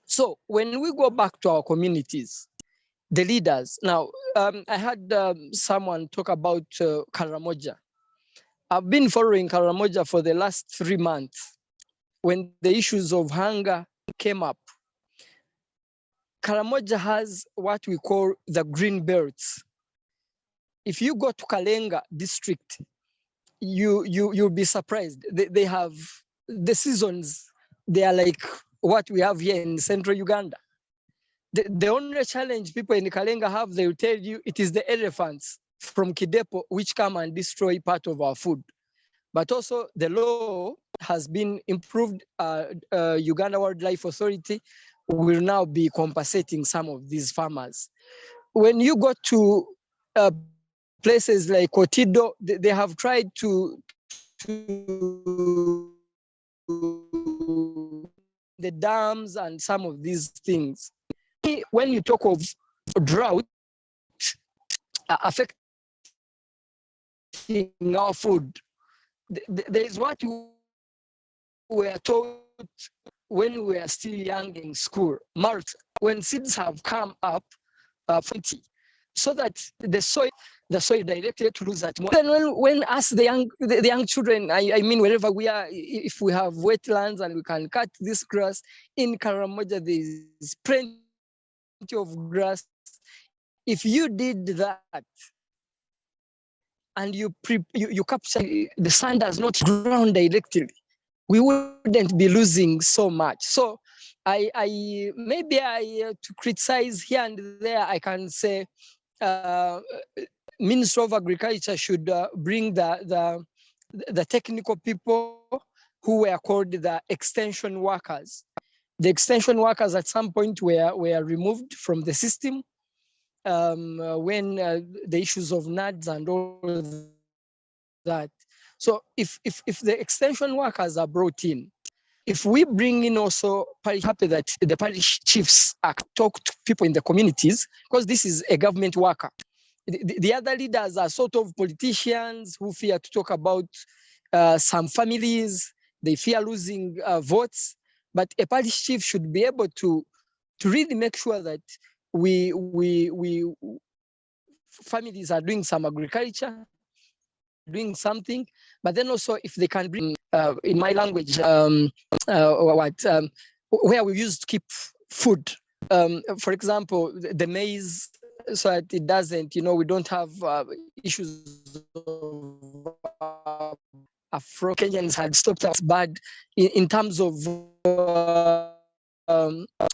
So when we go back to our communities, the leaders, now I had someone talk about Karamoja. I've been following Karamoja for the last 3 months when the issues of hunger came up. Karamoja has what we call the green belts. If you go to Kalenga district, you'll be surprised. They have the seasons. They are like what we have here in central Uganda. The only challenge people in Kalenga have, they will tell you, it is the elephants from Kidepo which come and destroy part of our food. But also the law has been improved. Uganda Wildlife Authority will now be compensating some of these farmers. When you go to places like Kotido, they have tried to the dams and some of these things. When you talk of drought affecting our food, there is what we were taught when we were still young in school. March, when seeds have come up, 40, so that the soil directly to lose that more. Then when us the young children, I mean wherever we are, if we have wetlands and we can cut this grass in Karamoja, there is plenty of grass. If you did that and you capture, the sun does not ground directly, we wouldn't be losing so much. So to criticize here and there, I can say Ministry of Agriculture should bring the technical people who were called the extension workers. The extension workers at some point were removed from the system when the issues of NADS and all that. So if the extension workers are brought in, if we bring in also, happy that the parish chiefs talk to people in the communities, because this is a government worker. The other leaders are sort of politicians who fear to talk about some families. They fear losing votes. But a parish chief should be able to really make sure that we families are doing some agriculture, doing something, but then also if they can bring, in my language, where we used to keep food. For example, the maize, so that it doesn't, we don't have issues of Afro-Kenyans had stopped us bad in terms of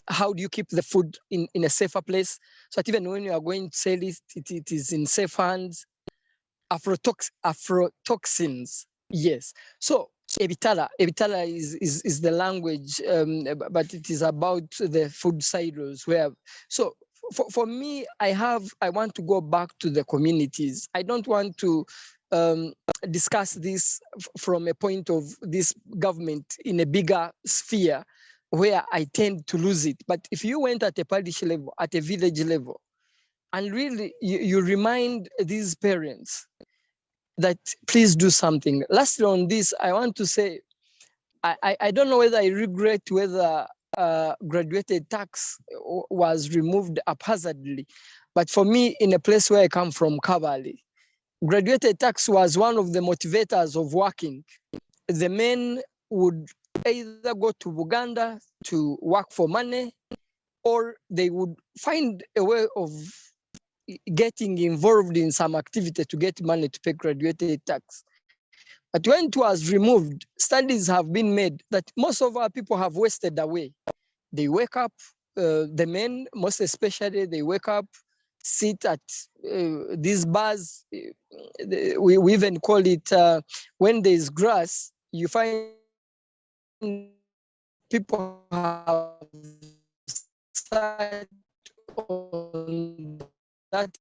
how do you keep the food in a safer place, so that even when you are going to sell it, it is in safe hands. Afrotoxins, yes. So Ebitala is the language, but it is about the food silos. So for me, I want to go back to the communities. I don't want to discuss this from a point of this government in a bigger sphere where I tend to lose it. But if you went at a parish level, at a village level, and really you remind these parents that please do something. Lastly on this, I want to say, I don't know whether I regret whether graduated tax was removed haphazardly, but for me, in a place where I come from, Kabale, graduated tax was one of the motivators of working. The men would either go to Uganda to work for money, or they would find a way of getting involved in some activity to get money to pay graduated tax. But when it was removed, studies have been made that most of our people have wasted away. They wake up, the men, most especially, they wake up, sit at these bars. We even call it, when there's grass, you find people have sat on that.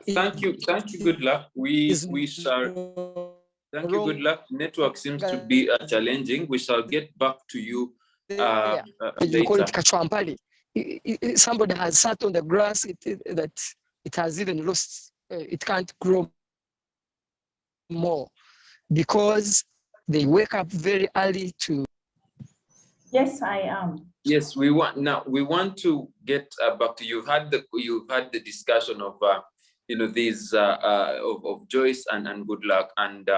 Thank you, Goodluck. We shall. Thank you, Goodluck. Network seems to be challenging. We shall get back to you You call it later. Kachuampali. Somebody has sat on the grass that it has even lost. It can't grow more because they wake up very early to. Yes, I am. Yes, we want to get back to you. You've had the discussion of these of Joyce and Goodluck, and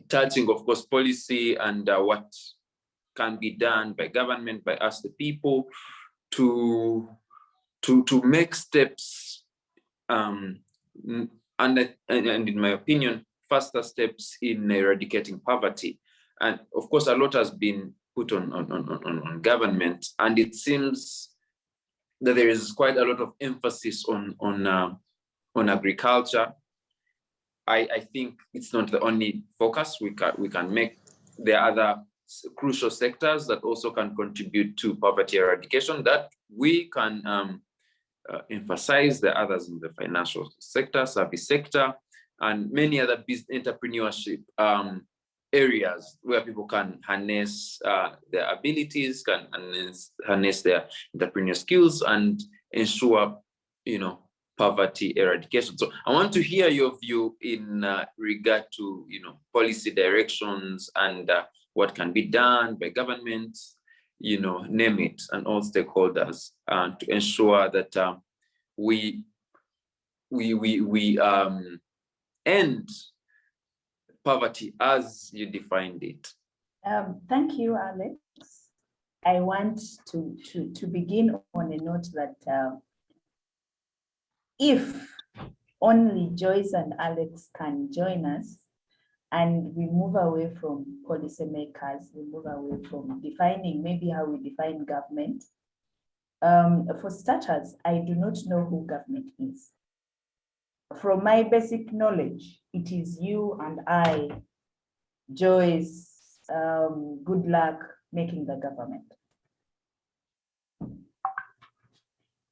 touching, of course, policy and what can be done by government, by us the people, to make steps, and in my opinion, faster steps in eradicating poverty. And of course, a lot has been put on government, and it seems that there is quite a lot of emphasis on agriculture. I think it's not the only focus we can make. There are other crucial sectors that also can contribute to poverty eradication that we can emphasize. The others in the financial sector, service sector, and many other business entrepreneurship areas where people can harness their abilities, can harness their entrepreneurial skills, and ensure, poverty eradication. So I want to hear your view in regard to, policy directions and what can be done by governments, name it, and all stakeholders to ensure that we end poverty as you defined it. Thank you, Alex. I want to begin on a note that if only Joyce and Alex can join us, and we move away from policymakers, we move away from defining maybe how we define government. For starters, I do not know who government is. From my basic knowledge, it is you and I, Joyce, Goodluck, making the government.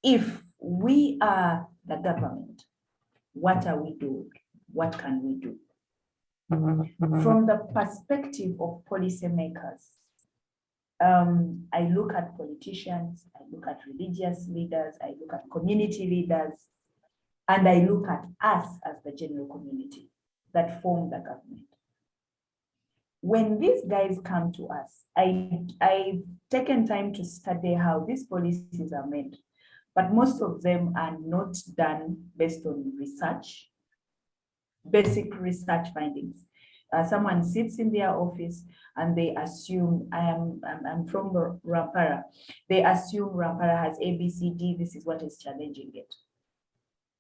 If we are the government, what are we doing? What can we do? From the perspective of policymakers, I look at politicians, I look at religious leaders, I look at community leaders, and I look at us as the general community that form the government. When these guys come to us, I've taken time to study how these policies are made, but most of them are not done based on research, basic research findings. Someone sits in their office and they assume, I'm from Rampara. They assume Rampara has A, B, C, D, this is what is challenging it.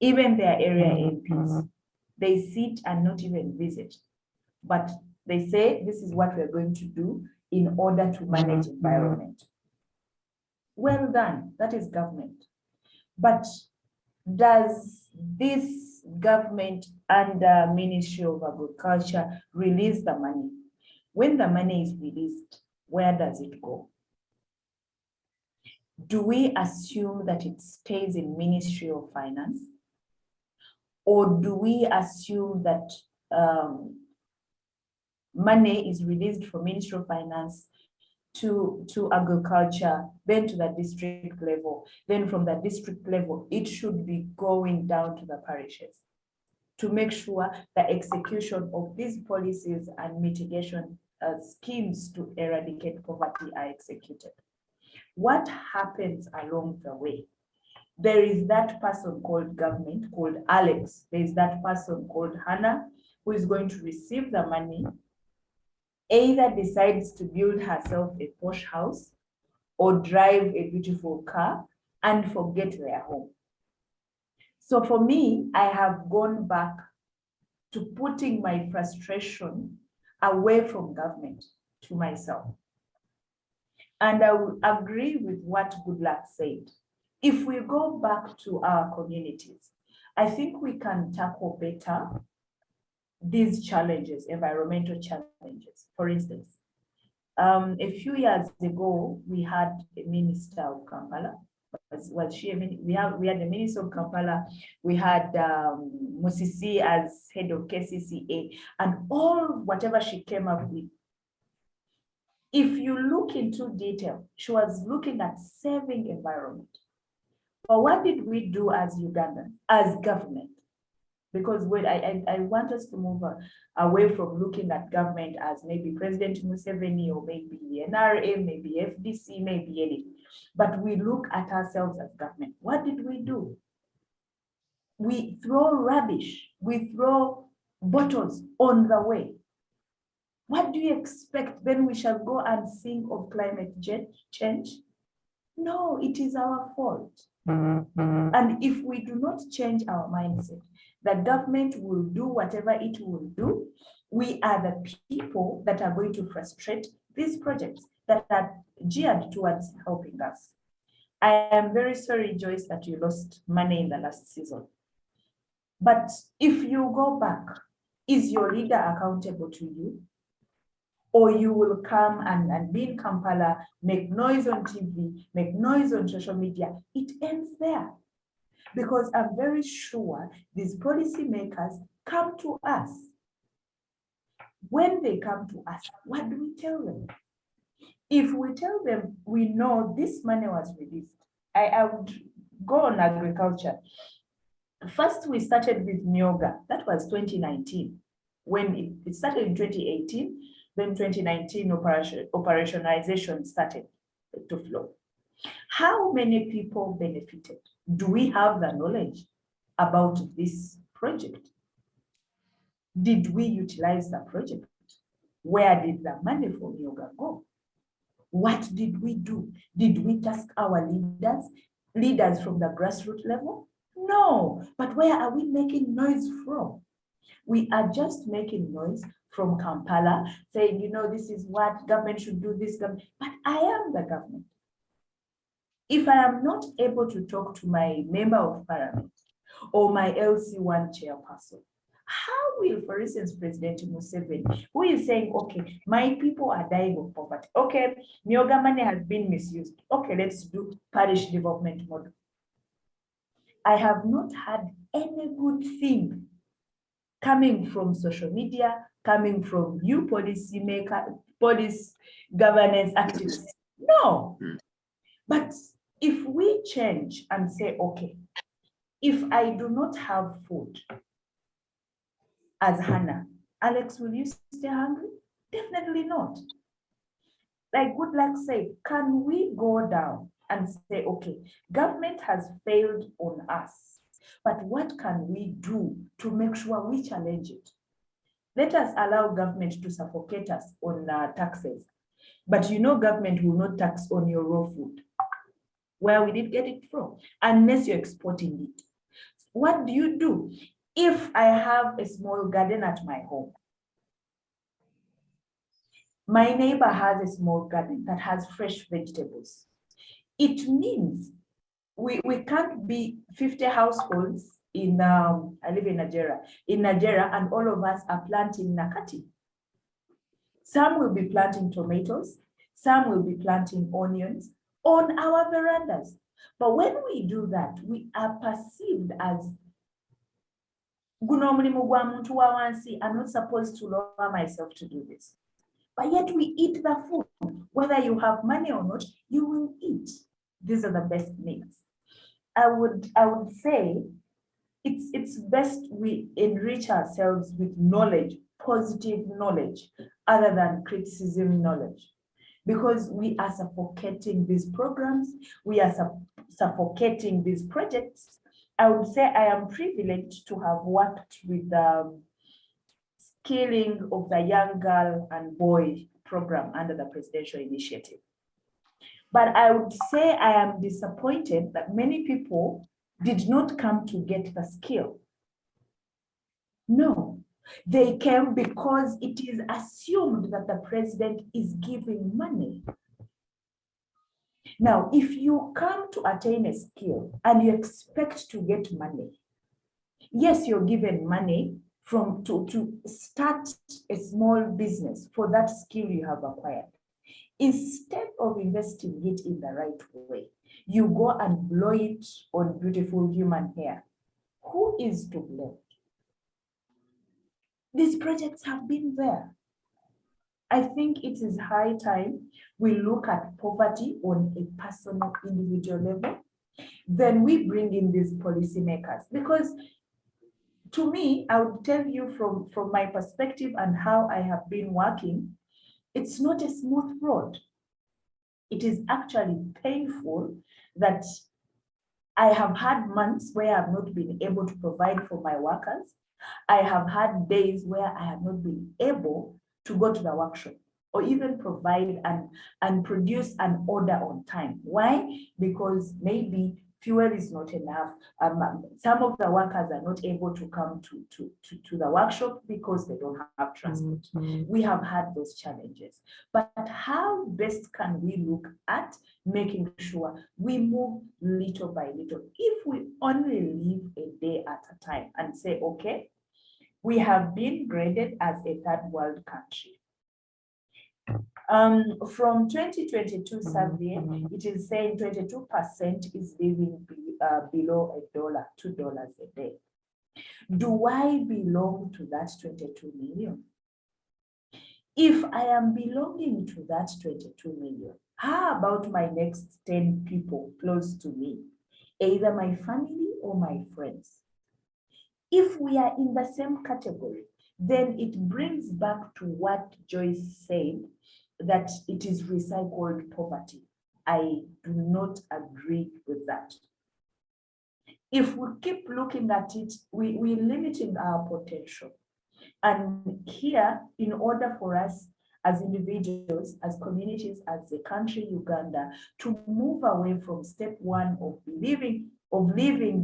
Even their area MPs, they sit and not even visit, but they say, this is what we're going to do in order to manage environment. Well done, that is government. But does this government under Ministry of Agriculture release the money? When the money is released, where does it go? Do we assume that it stays in Ministry of Finance? Or do we assume that money is released from Ministry of Finance to agriculture, then to the district level, then from the district level, it should be going down to the parishes to make sure the execution of these policies and mitigation schemes to eradicate poverty are executed. What happens along the way? There is that person called government, called Alex. There is that person called Hannah, who is going to receive the money, either decides to build herself a posh house or drive a beautiful car and forget their home. So for me, I have gone back to putting my frustration away from government to myself. And I will agree with what Goodluck said. If we go back to our communities, I think we can tackle better these challenges, environmental challenges. For instance, a few years ago, we had a minister of Kampala. Was she? We had the minister of Kampala. We had Musisi as head of KCCA, and all whatever she came up with. If you look into detail, she was looking at saving environment. But what did we do as Ugandans, as government? Because I want us to move away from looking at government as maybe President Museveni or maybe NRA, maybe FDC, maybe anything. But we look at ourselves as government. What did we do? We throw rubbish. We throw bottles on the way. What do you expect? Then we shall go and sing of climate change? No, it is our fault. And if we do not change our mindset, the government will do whatever it will do. We are the people that are going to frustrate these projects that are geared towards helping us. I am very sorry, Joyce, that you lost money in the last season. But if you go back, is your leader accountable to you? Or you will come and be in Kampala, make noise on TV, make noise on social media. It ends there. Because I'm very sure these policymakers come to us. When they come to us, what do we tell them? If we tell them we know this money was released, I would go on agriculture. First, we started with Myoga. That was 2019. When it started in 2018, then 2019 operationalization started to flow. How many people benefited? Do we have the knowledge about this project? Did we utilize the project? Where did the money for Myoga go? What did we do? Did we task our leaders from the grassroots level? No, but where are we making noise from? We are just making noise from Kampala, saying, you know, this is what government should do, this government, but I am the government. If I am not able to talk to my member of parliament or my LC1 chairperson, how will, for instance, President Museveni, who is saying, okay, my people are dying of poverty. Okay, Myoga money has been misused. Okay, let's do parish development model. I have not had any good thing coming from social media, coming from you policymaker, police governance activists. No. But if we change and say, okay, if I do not have food as Hannah, Alex, will you stay hungry? Definitely not. Like Goodluck said, can we go down and say, okay, government has failed on us, but what can we do to make sure we challenge it? Let us allow government to suffocate us on taxes. But you know, government will not tax on your raw food. Where we did get it from, unless you're exporting it. What do you do? If I have a small garden at my home, my neighbor has a small garden that has fresh vegetables. It means we can't be 50 households in, I live in Nigeria, and all of us are planting nakati. Some will be planting tomatoes, some will be planting onions on our verandas. But when we do that, we are perceived as, I'm not supposed to lower myself to do this. But yet we eat the food. Whether you have money or not, you will eat. These are the best meals. I would say it's best we enrich ourselves with knowledge, positive knowledge, other than criticism knowledge. Because we are suffocating these programs, we are suffocating these projects. I would say I am privileged to have worked with the skilling of the young girl and boy program under the presidential initiative. But I would say I am disappointed that many people did not come to get the skill. No, they came because it is assumed that the president is giving money. Now, if you come to attain a skill and you expect to get money, yes, you're given money to start a small business for that skill you have acquired. Instead of investing it in the right way, you go and blow it on beautiful human hair. Who is to blame? These projects have been there. I think it is high time we look at poverty on a personal, individual level. Then we bring in these policymakers. Because to me, I would tell you from my perspective and how I have been working, it's not a smooth road. It is actually painful that I have had months where I have not been able to provide for my workers. I have had days where I have not been able to go to the workshop or even provide and produce an order on time. Why? Because maybe fuel is not enough. Some of the workers are not able to come to the workshop because they don't have transport. We have had those challenges. But how best can we look at making sure we move little by little? If we only live a day at a time and say, okay, we have been graded as a third world country. From 2022 survey, it is saying 22% is living below $2 a day. Do I belong to that 22 million? If I am belonging to that 22 million, how about my next 10 people close to me, either my family or my friends? If we are in the same category, then it brings back to what Joyce said, that it is recycled poverty. I do not agree with that. If we keep looking at it, we're limiting our potential. And here, in order for us as individuals, as communities, as a country, Uganda, to move away from step one of living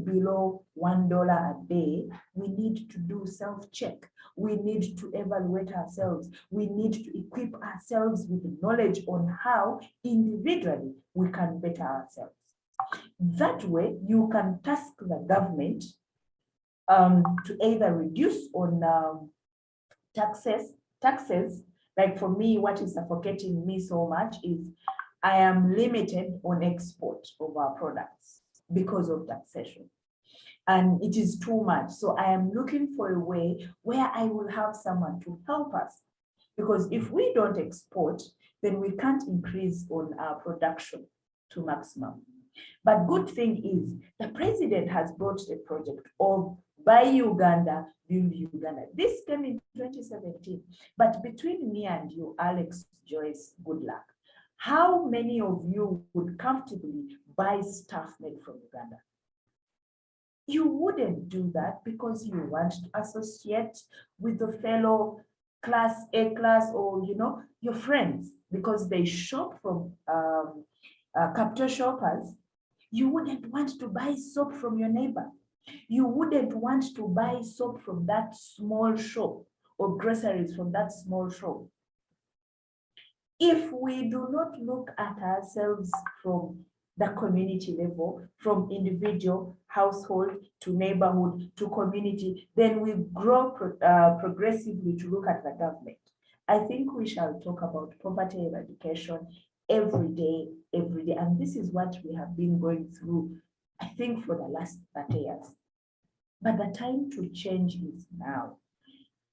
below $1 a day, we need to do self-check. We need to evaluate ourselves. We need to equip ourselves with knowledge on how individually we can better ourselves. That way, you can task the government to either reduce on taxes. Like for me, what is suffocating me so much is I am limited on export of our products because of taxation. And it is too much. So I am looking for a way where I will have someone to help us. Because if we don't export, then we can't increase on our production to maximum. But good thing is the president has brought the project of Buy Uganda, Build Uganda. This came in 2017. But between me and you, Alex, Joyce, Goodluck, how many of you would comfortably buy stuff made from Uganda? You wouldn't do that because you want to associate with the fellow class A class or, you know, your friends because they shop from capital shoppers. You wouldn't want to buy soap from your neighbor. You wouldn't want to buy soap from that small shop or groceries from that small shop. If we do not look at ourselves from the community level, from individual, household, to neighborhood, to community, then we grow progressively to look at the government. I think we shall talk about poverty eradication every day, and this is what we have been going through, I think, for the last 30 years. But the time to change is now.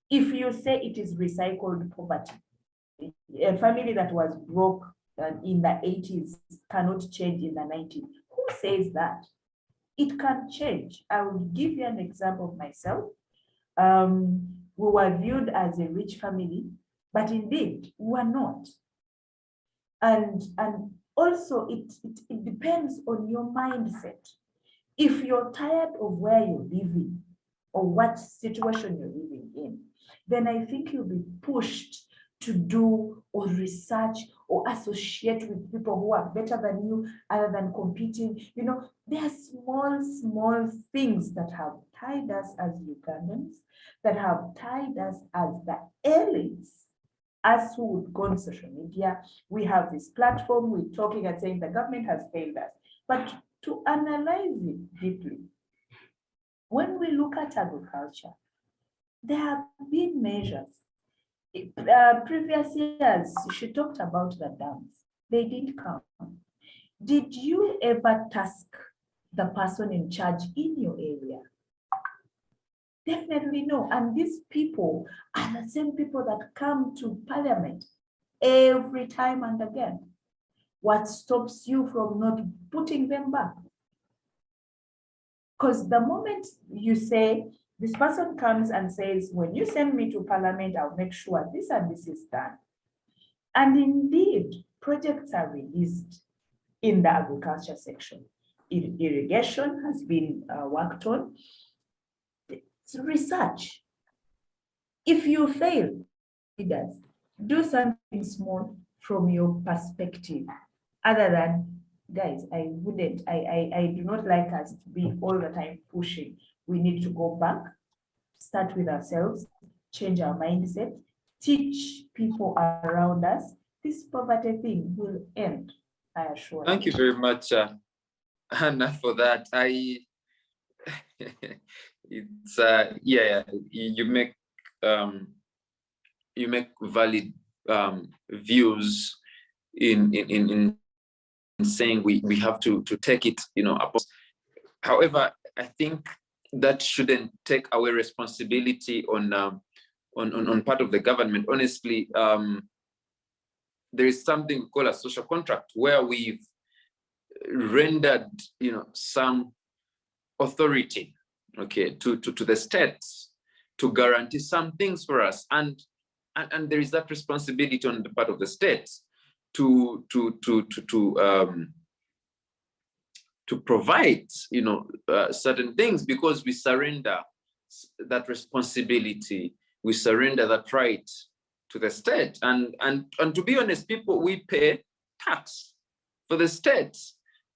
If you say it is recycled poverty, a family that was broke in the 80s cannot change in the 90s. Who says that? It can change. I will give you an example of myself. We were viewed as a rich family, but indeed we were not. And also it depends on your mindset. If you're tired of where you're living or what situation you're living in, then I think you'll be pushed to do or research or associate with people who are better than you, other than competing. You know, there are small things that have tied us as Ugandans, that have tied us as the elites, us who would go on social media. We have this platform, we're talking and saying the government has failed us. But to analyze it deeply, when we look at agriculture, there have been measures. Previous years, she talked about the dams. They didn't come. Did you ever task the person in charge in your area? Definitely no. And these people are the same people that come to parliament every time and again. What stops you from not putting them back? Because the moment you say, this person comes and says, when you send me to parliament, I'll make sure this and this is done. And indeed, projects are released in the agriculture section. Irrigation has been worked on. It's research. If you fail, leaders, do something small from your perspective, other than, guys, I do not like us to be all the time pushing. We need to go back, start with ourselves, change our mindset, teach people around us. This poverty thing will end, I assure you. Thank you very much, Hannah, for that. It's yeah, you make valid views in saying we have to take it, however, I think that shouldn't take away responsibility on part of the government. Honestly, there is something called a social contract where we've rendered some authority, okay, to the states to guarantee some things for us, and there is that responsibility on the part of the states to provide certain things, because we surrender that responsibility, we surrender that right to the state, and to be honest, we pay tax for the state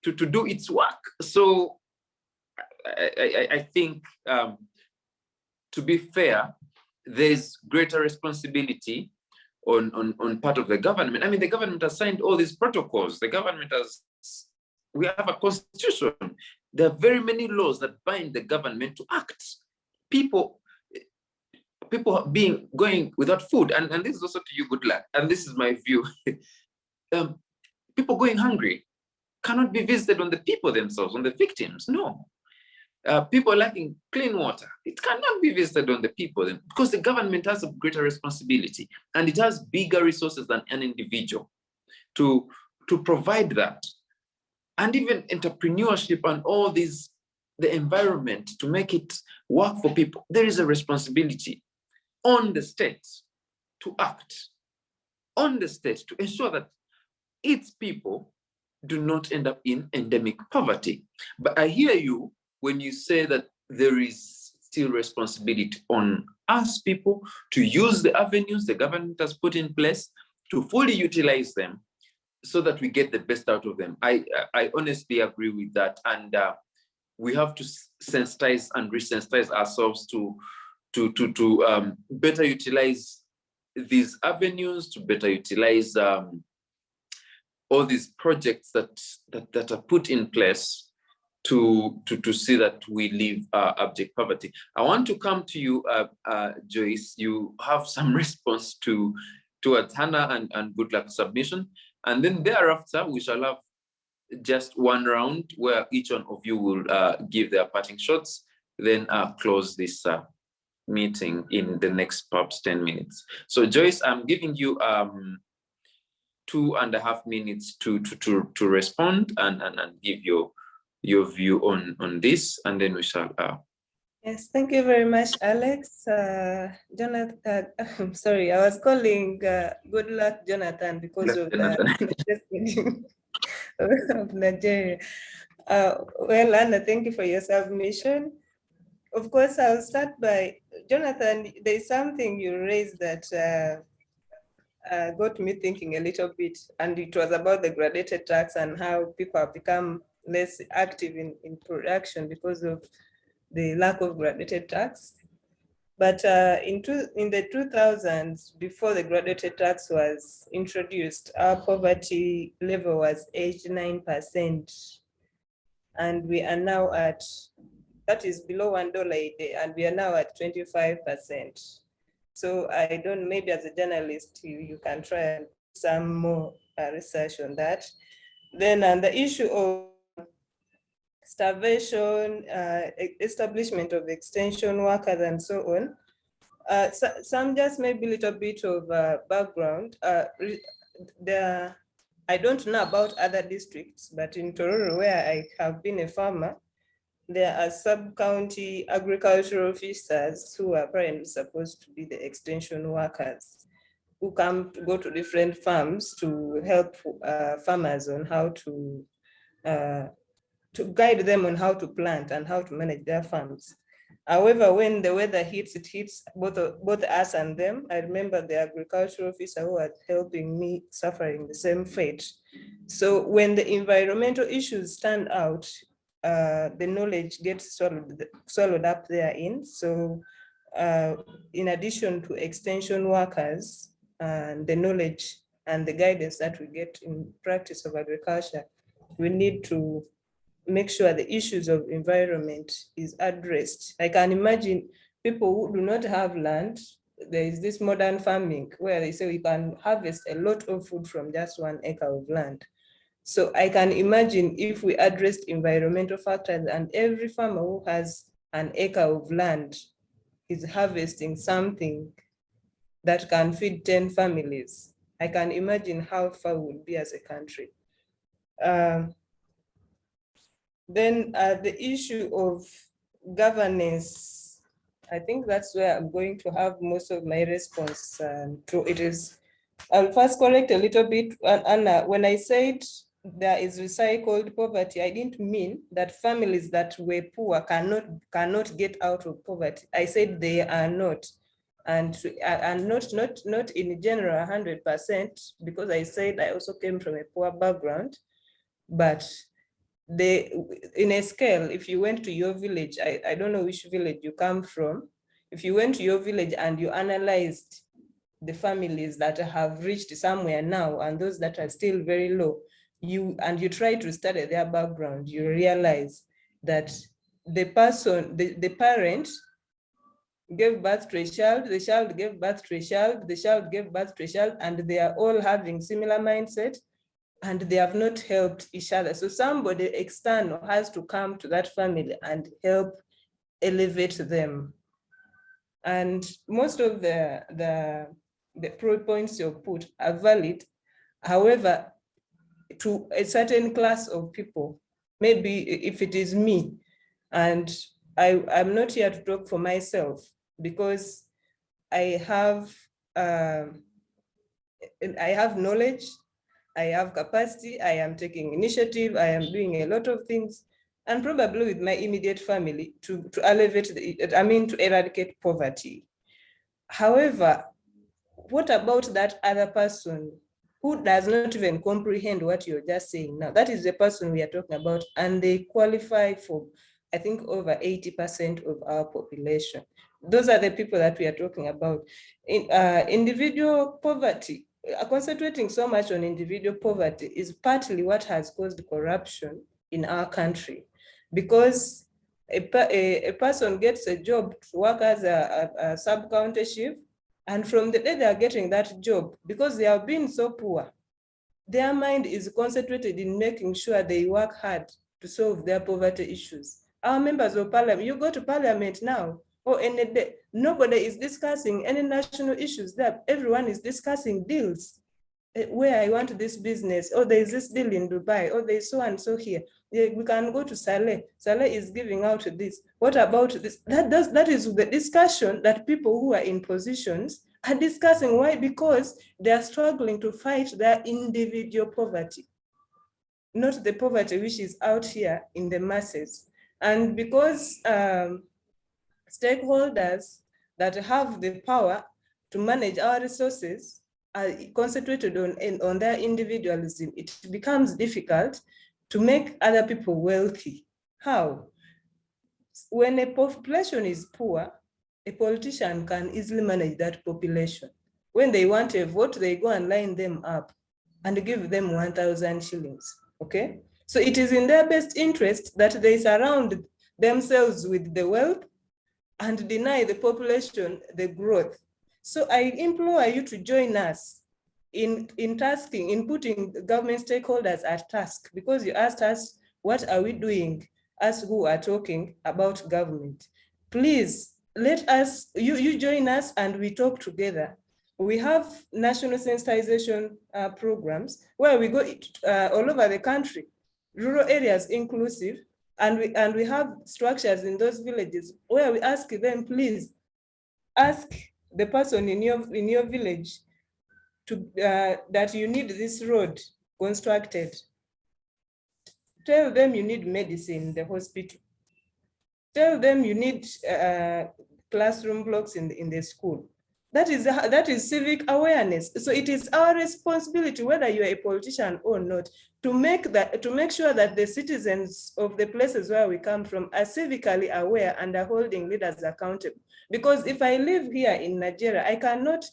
to do its work. So I think, to be fair, there's greater responsibility on part of the government. I mean, the government has signed all these protocols. We have a constitution. There are very many laws that bind the government to act. People going without food, and this is also to you, Goodluck, and this is my view. People going hungry cannot be visited on the people themselves, on the victims. No. People lacking clean water, it cannot be visited on the people, because the government has a greater responsibility, and it has bigger resources than an individual to provide that. And even entrepreneurship and all these, the environment to make it work for people, there is a responsibility on the state to act, on the state to ensure that its people do not end up in endemic poverty. But I hear you when you say that there is still responsibility on us people to use the avenues the government has put in place, to fully utilize them so that we get the best out of them. I honestly agree with that. And we have to sensitize and resensitize ourselves to better utilize these avenues, to better utilize all these projects that are put in place to see that we leave abject poverty. I want to come to you, Joyce. You have some response towards Hannah and Goodluck's submission, and then thereafter we shall have just one round where each one of you will give their parting shots, then close this meeting in the next perhaps 10 minutes. So Joyce, I'm giving you 2.5 minutes to respond and give your view on this, and then we shall. Yes, thank you very much, Alex. Jonathan, I'm sorry, I was calling Goodluck Jonathan because of the of Nigeria. Well, Anna, thank you for your submission. Of course, I'll start by, Jonathan, there's something you raised that got me thinking a little bit, and it was about the graduated tax and how people have become less active in production because of the lack of graduated tax. But in the 2000s, before the graduated tax was introduced, our poverty level was 89%. And we are now at, that is below $1 a day, and we are now at 25%. So I don't, maybe as a journalist, you can try and do some more research on that. Then on the issue of starvation, establishment of extension workers and so on, some just maybe a little bit of background. I don't know about other districts, but in Tororo, where I have been a farmer, there are sub-county agricultural officers who are apparently supposed to be the extension workers who go to different farms to help farmers on how to guide them on how to plant and how to manage their farms. However, when the weather hits, it hits both us and them. I remember the agricultural officer who was helping me suffering the same fate. So when the environmental issues stand out, the knowledge gets swallowed up therein. So in addition to extension workers and the knowledge and the guidance that we get in practice of agriculture, we need to make sure the issues of environment is addressed. I can imagine people who do not have land. There is this modern farming where they say we can harvest a lot of food from just 1 acre of land. So I can imagine if we addressed environmental factors and every farmer who has 1 acre of land is harvesting something that can feed 10 families. I can imagine how far we would be as a country. Then the issue of governance, I think that's where I'm going to have most of my response to. It is, I'll first correct a little bit, Anna, when I said there is recycled poverty, I didn't mean that families that were poor cannot get out of poverty. I said they are not. And not in general 100%, because I said I also came from a poor background, but in a scale, if you went to your village, I don't know which village you come from, if you went to your village and you analyzed the families that have reached somewhere now and those that are still very low, you try to study their background, you realize that the person, the parent gave birth to a child, the child gave birth to a child, the child gave birth to a child, and they are all having similar mindset, and they have not helped each other. So somebody external has to come to that family and help elevate them. And most of the points you put are valid. However, to a certain class of people, maybe if it is me, and I'm not here to talk for myself, because I have knowledge, I have capacity, I am taking initiative, I am doing a lot of things, and probably with my immediate family to elevate to eradicate poverty. However, what about that other person who does not even comprehend what you're just saying now? That is the person we are talking about, and they qualify for, I think, over 80% of our population. Those are the people that we are talking about. Individual poverty, concentrating so much on individual poverty is partly what has caused corruption in our country, because a person gets a job to work as a sub-county chief, and from the day they are getting that job, because they have been so poor, their mind is concentrated in making sure they work hard to solve their poverty issues. Our members of parliament, you go to parliament now, or any day, nobody is discussing any national issues there. Everyone is discussing deals. Where I want this business, or there is this deal in Dubai, or there is so and so here. We can go to Saleh. Saleh is giving out this. What about this? That is the discussion that people who are in positions are discussing. Why? Because they are struggling to fight their individual poverty, not the poverty which is out here in the masses. And because stakeholders that have the power to manage our resources are concentrated on their individualism, it becomes difficult to make other people wealthy. How? When a population is poor, a politician can easily manage that population. When they want a vote, they go and line them up and give them 1,000 shillings, okay? So it is in their best interest that they surround themselves with the wealth and deny the population the growth. So I implore you to join us in putting government stakeholders at task, because you asked us, what are we doing, us who are talking about government? Please, let us, you join us and we talk together. We have national sensitization programs where we go all over the country, rural areas inclusive, and we have structures in those villages where we ask them, please ask the person in your village to that you need this road constructed. Tell them you need medicine in the hospital. Tell them you need classroom blocks in the school. That is civic awareness. So it is our responsibility, whether you are a politician or not, to make sure that the citizens of the places where we come from are civically aware and are holding leaders accountable. Because if I live here in Nigeria, I cannot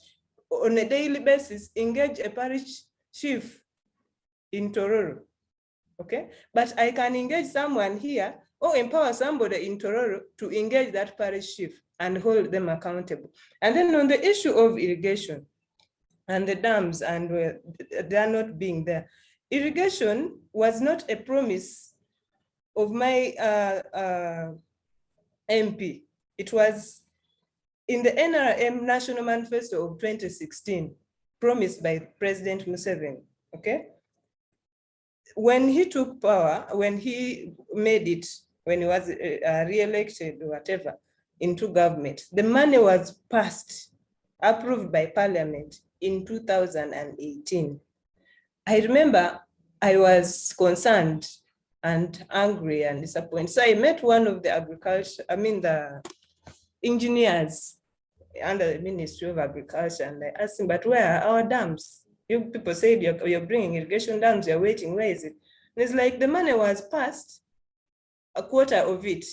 on a daily basis engage a parish chief in Tororo, okay? But I can engage someone here or empower somebody in Tororo to engage that parish chief and hold them accountable. And then on the issue of irrigation and the dams and they are not being there, irrigation was not a promise of my MP. It was in the NRM National Manifesto of 2016, promised by President Museveni, okay? When he took power, when he made it, when he was re-elected or whatever into government, the money was passed, approved by Parliament in 2018. I remember I was concerned and angry and disappointed. So I met one of the engineers under the Ministry of Agriculture, and I asked him, but where are our dams? You people said you're bringing irrigation dams, you're waiting, where is it? And it's like the money was passed, a quarter of it.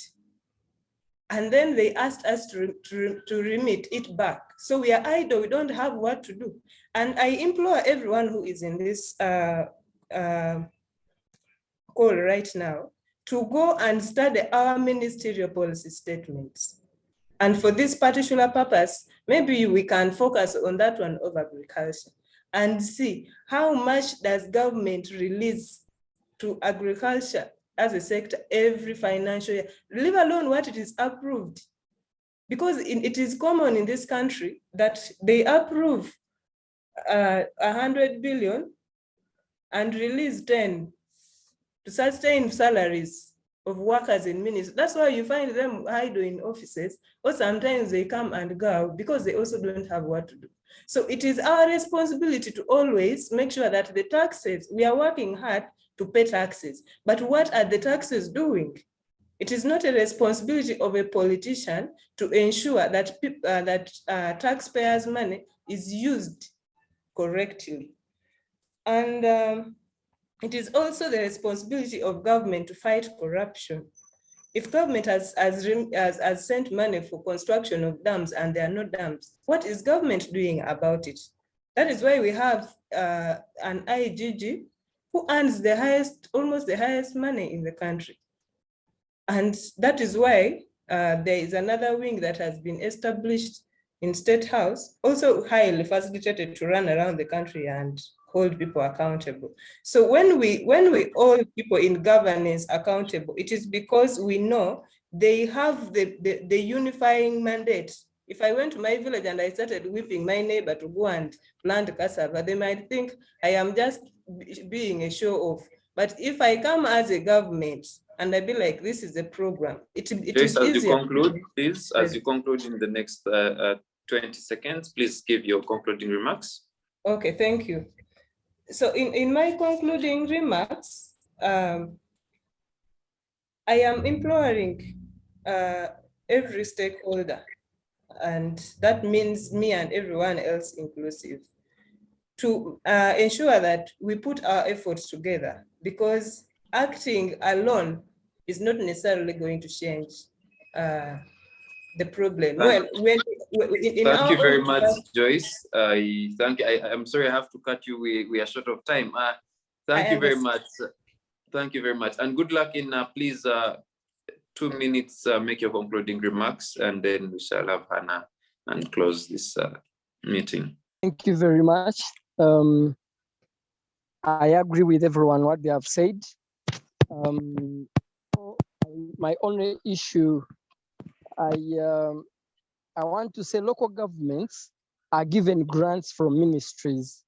And then they asked us to remit it back. So we are idle, we don't have what to do. And I implore everyone who is in this call right now to go and study our ministerial policy statements. And for this particular purpose, maybe we can focus on that one of agriculture and see how much does government release to agriculture as a sector every financial year, leave alone what it is approved. Because it is common in this country that they approve 100 billion and release 10 to sustain salaries of workers in ministries. That's why you find them idle in offices, or sometimes they come and go because they also don't have what to do. So it is our responsibility to always make sure that the taxes, we are working hard to pay taxes, but what are the taxes doing? It is not a responsibility of a politician to ensure that taxpayers' money is used correctly. And it is also the responsibility of government to fight corruption. If government has sent money for construction of dams and there are no dams, what is government doing about it? That is why we have an IGG who earns the highest, almost the highest money in the country. And that is why there is another wing that has been established in State House, also highly facilitated to run around the country and hold people accountable. So when we hold people in governance accountable, it is because we know they have the unifying mandate. If I went to my village and I started whipping my neighbor to go and plant cassava, they might think I am just being a show off. But if I come as a government and I be like, this is a program, it Joyce, is as easier. you conclude, please, as you conclude in the next 20 seconds, please give your concluding remarks. Okay, thank you. So in my concluding remarks, I am imploring every stakeholder, and that means me and everyone else inclusive, to ensure that we put our efforts together, because acting alone is not necessarily going to change the problem. Thank you very much, Joyce. I'm sorry I have to cut you. We are short of time. Thank you very much. Thank you very much. And good luck in, please, 2 minutes, make your concluding remarks, and then we shall have Hannah and close this meeting. Thank you very much. I agree with everyone what they have said. My only issue, I want to say local governments are given grants from ministries.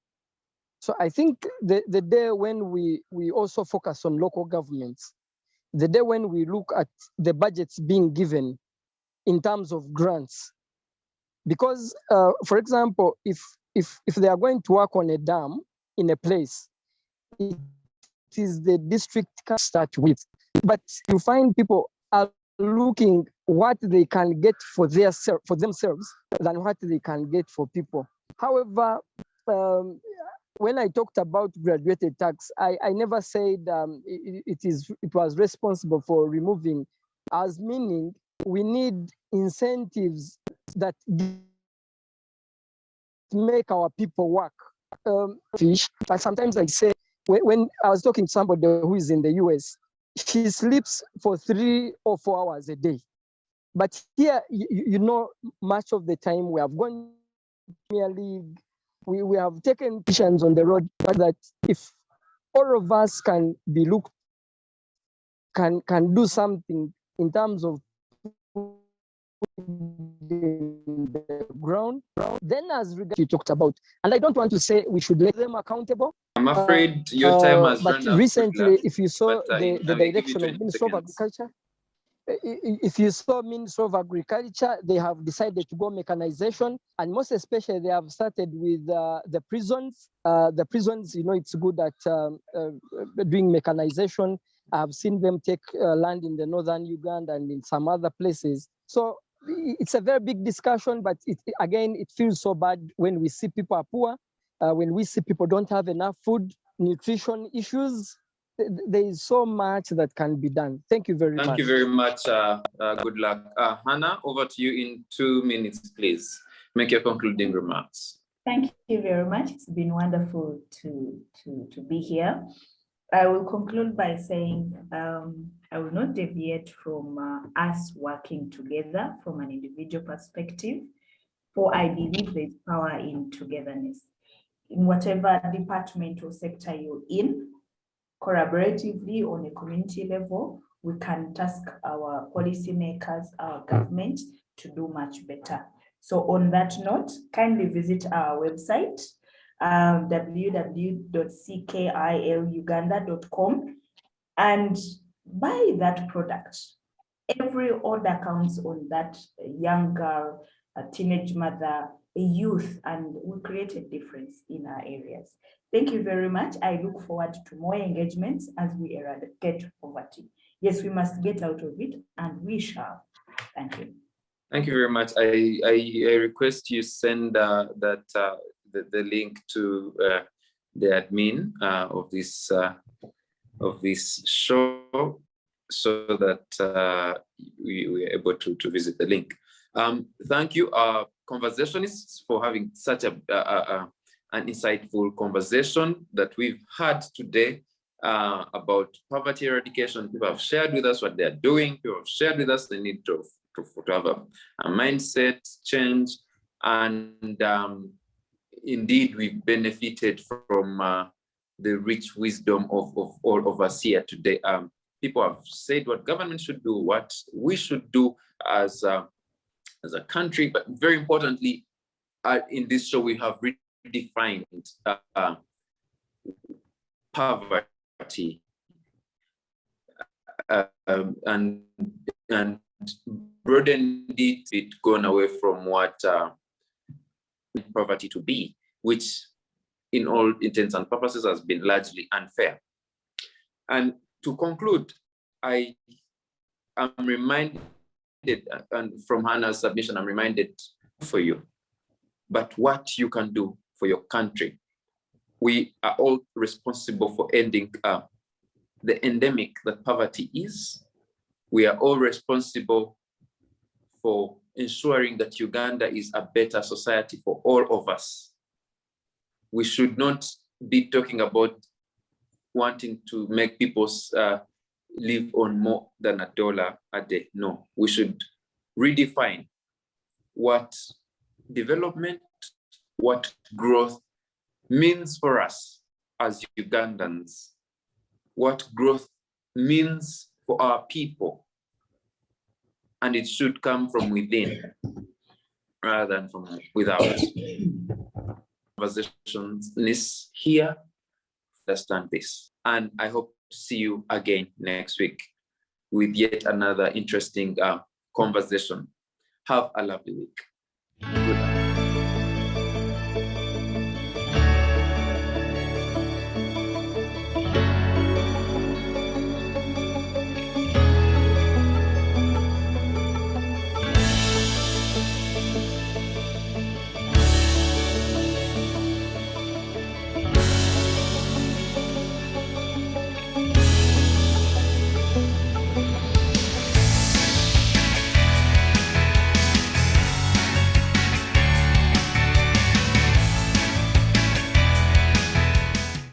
So I think the day when we also focus on local governments, the day when we look at the budgets being given in terms of grants, because for example, if they are going to work on a dam in a place, it is the district can start with, but you find people are looking what they can get for themselves than what they can get for people. However, when I talked about graduated tax, I never said it was responsible for removing, as meaning we need incentives that make our people work. Fish, but sometimes I say, when I was talking to somebody who is in the US, she sleeps for 3 or 4 hours a day. But here, you know, much of the time we have gone Premier League, we have taken positions on the road, but that if all of us can be looked, can do something in terms of the ground, then as regards you talked about, and I don't want to say we should let them accountable. I'm afraid your time has but run out. recently, if you saw but, the I will give you direction of 20 Ministry of seconds. Agriculture, if you saw Ministry of Agriculture, they have decided to go mechanization, and most especially they have started with the prisons. The prisons, you know, it's good at doing mechanization. I've seen them take land in the northern Uganda and in some other places. So it's a very big discussion, but again, it feels so bad when we see people are poor, when we see people don't have enough food, nutrition issues. There is so much that can be done. Thank you very much. Thank you very much. Good luck. Hannah, over to you in 2 minutes, please. Make your concluding remarks. Thank you very much. It's been wonderful to be here. I will conclude by saying I will not deviate from us working together from an individual perspective, for I believe there's power in togetherness. In whatever department or sector you're in, collaboratively on a community level, we can task our policymakers, our government to do much better. So on that note, kindly visit our website, www.ckiluganda.com, and buy that product. Every order counts on that young girl, a teenage mother, a youth, and we create a difference in our areas. Thank you very much. I look forward to more engagements as we eradicate poverty. Yes, we must get out of it, and we shall. Thank you. Thank you very much. I request you send the link to the admin of this show, so that we are able to visit the link. Thank you, conversationists, for having such an insightful conversation that we've had today about poverty eradication. People have shared with us what they're doing. People have shared with us the need to have a mindset change. And indeed, we've benefited from the rich wisdom of all of us here today. People have said what government should do, what we should do as a country, but very importantly, in this show, we have redefined poverty and broadened it, gone away from what poverty to be, which in all intents and purposes has been largely unfair. And to conclude, I am reminded, and from Hannah's submission, I'm reminded for you, but what you can do for your country. We are all responsible for ending the endemic that poverty is. We are all responsible for ensuring that Uganda is a better society for all of us. We should not be talking about wanting to make people live on more than $1 a day. No, we should redefine what development, what growth means for us as Ugandans, what growth means for our people. And it should come from within rather than from without. Conversations here, understand this. And I hope to see you again next week with yet another interesting conversation. Have a lovely week. Good night.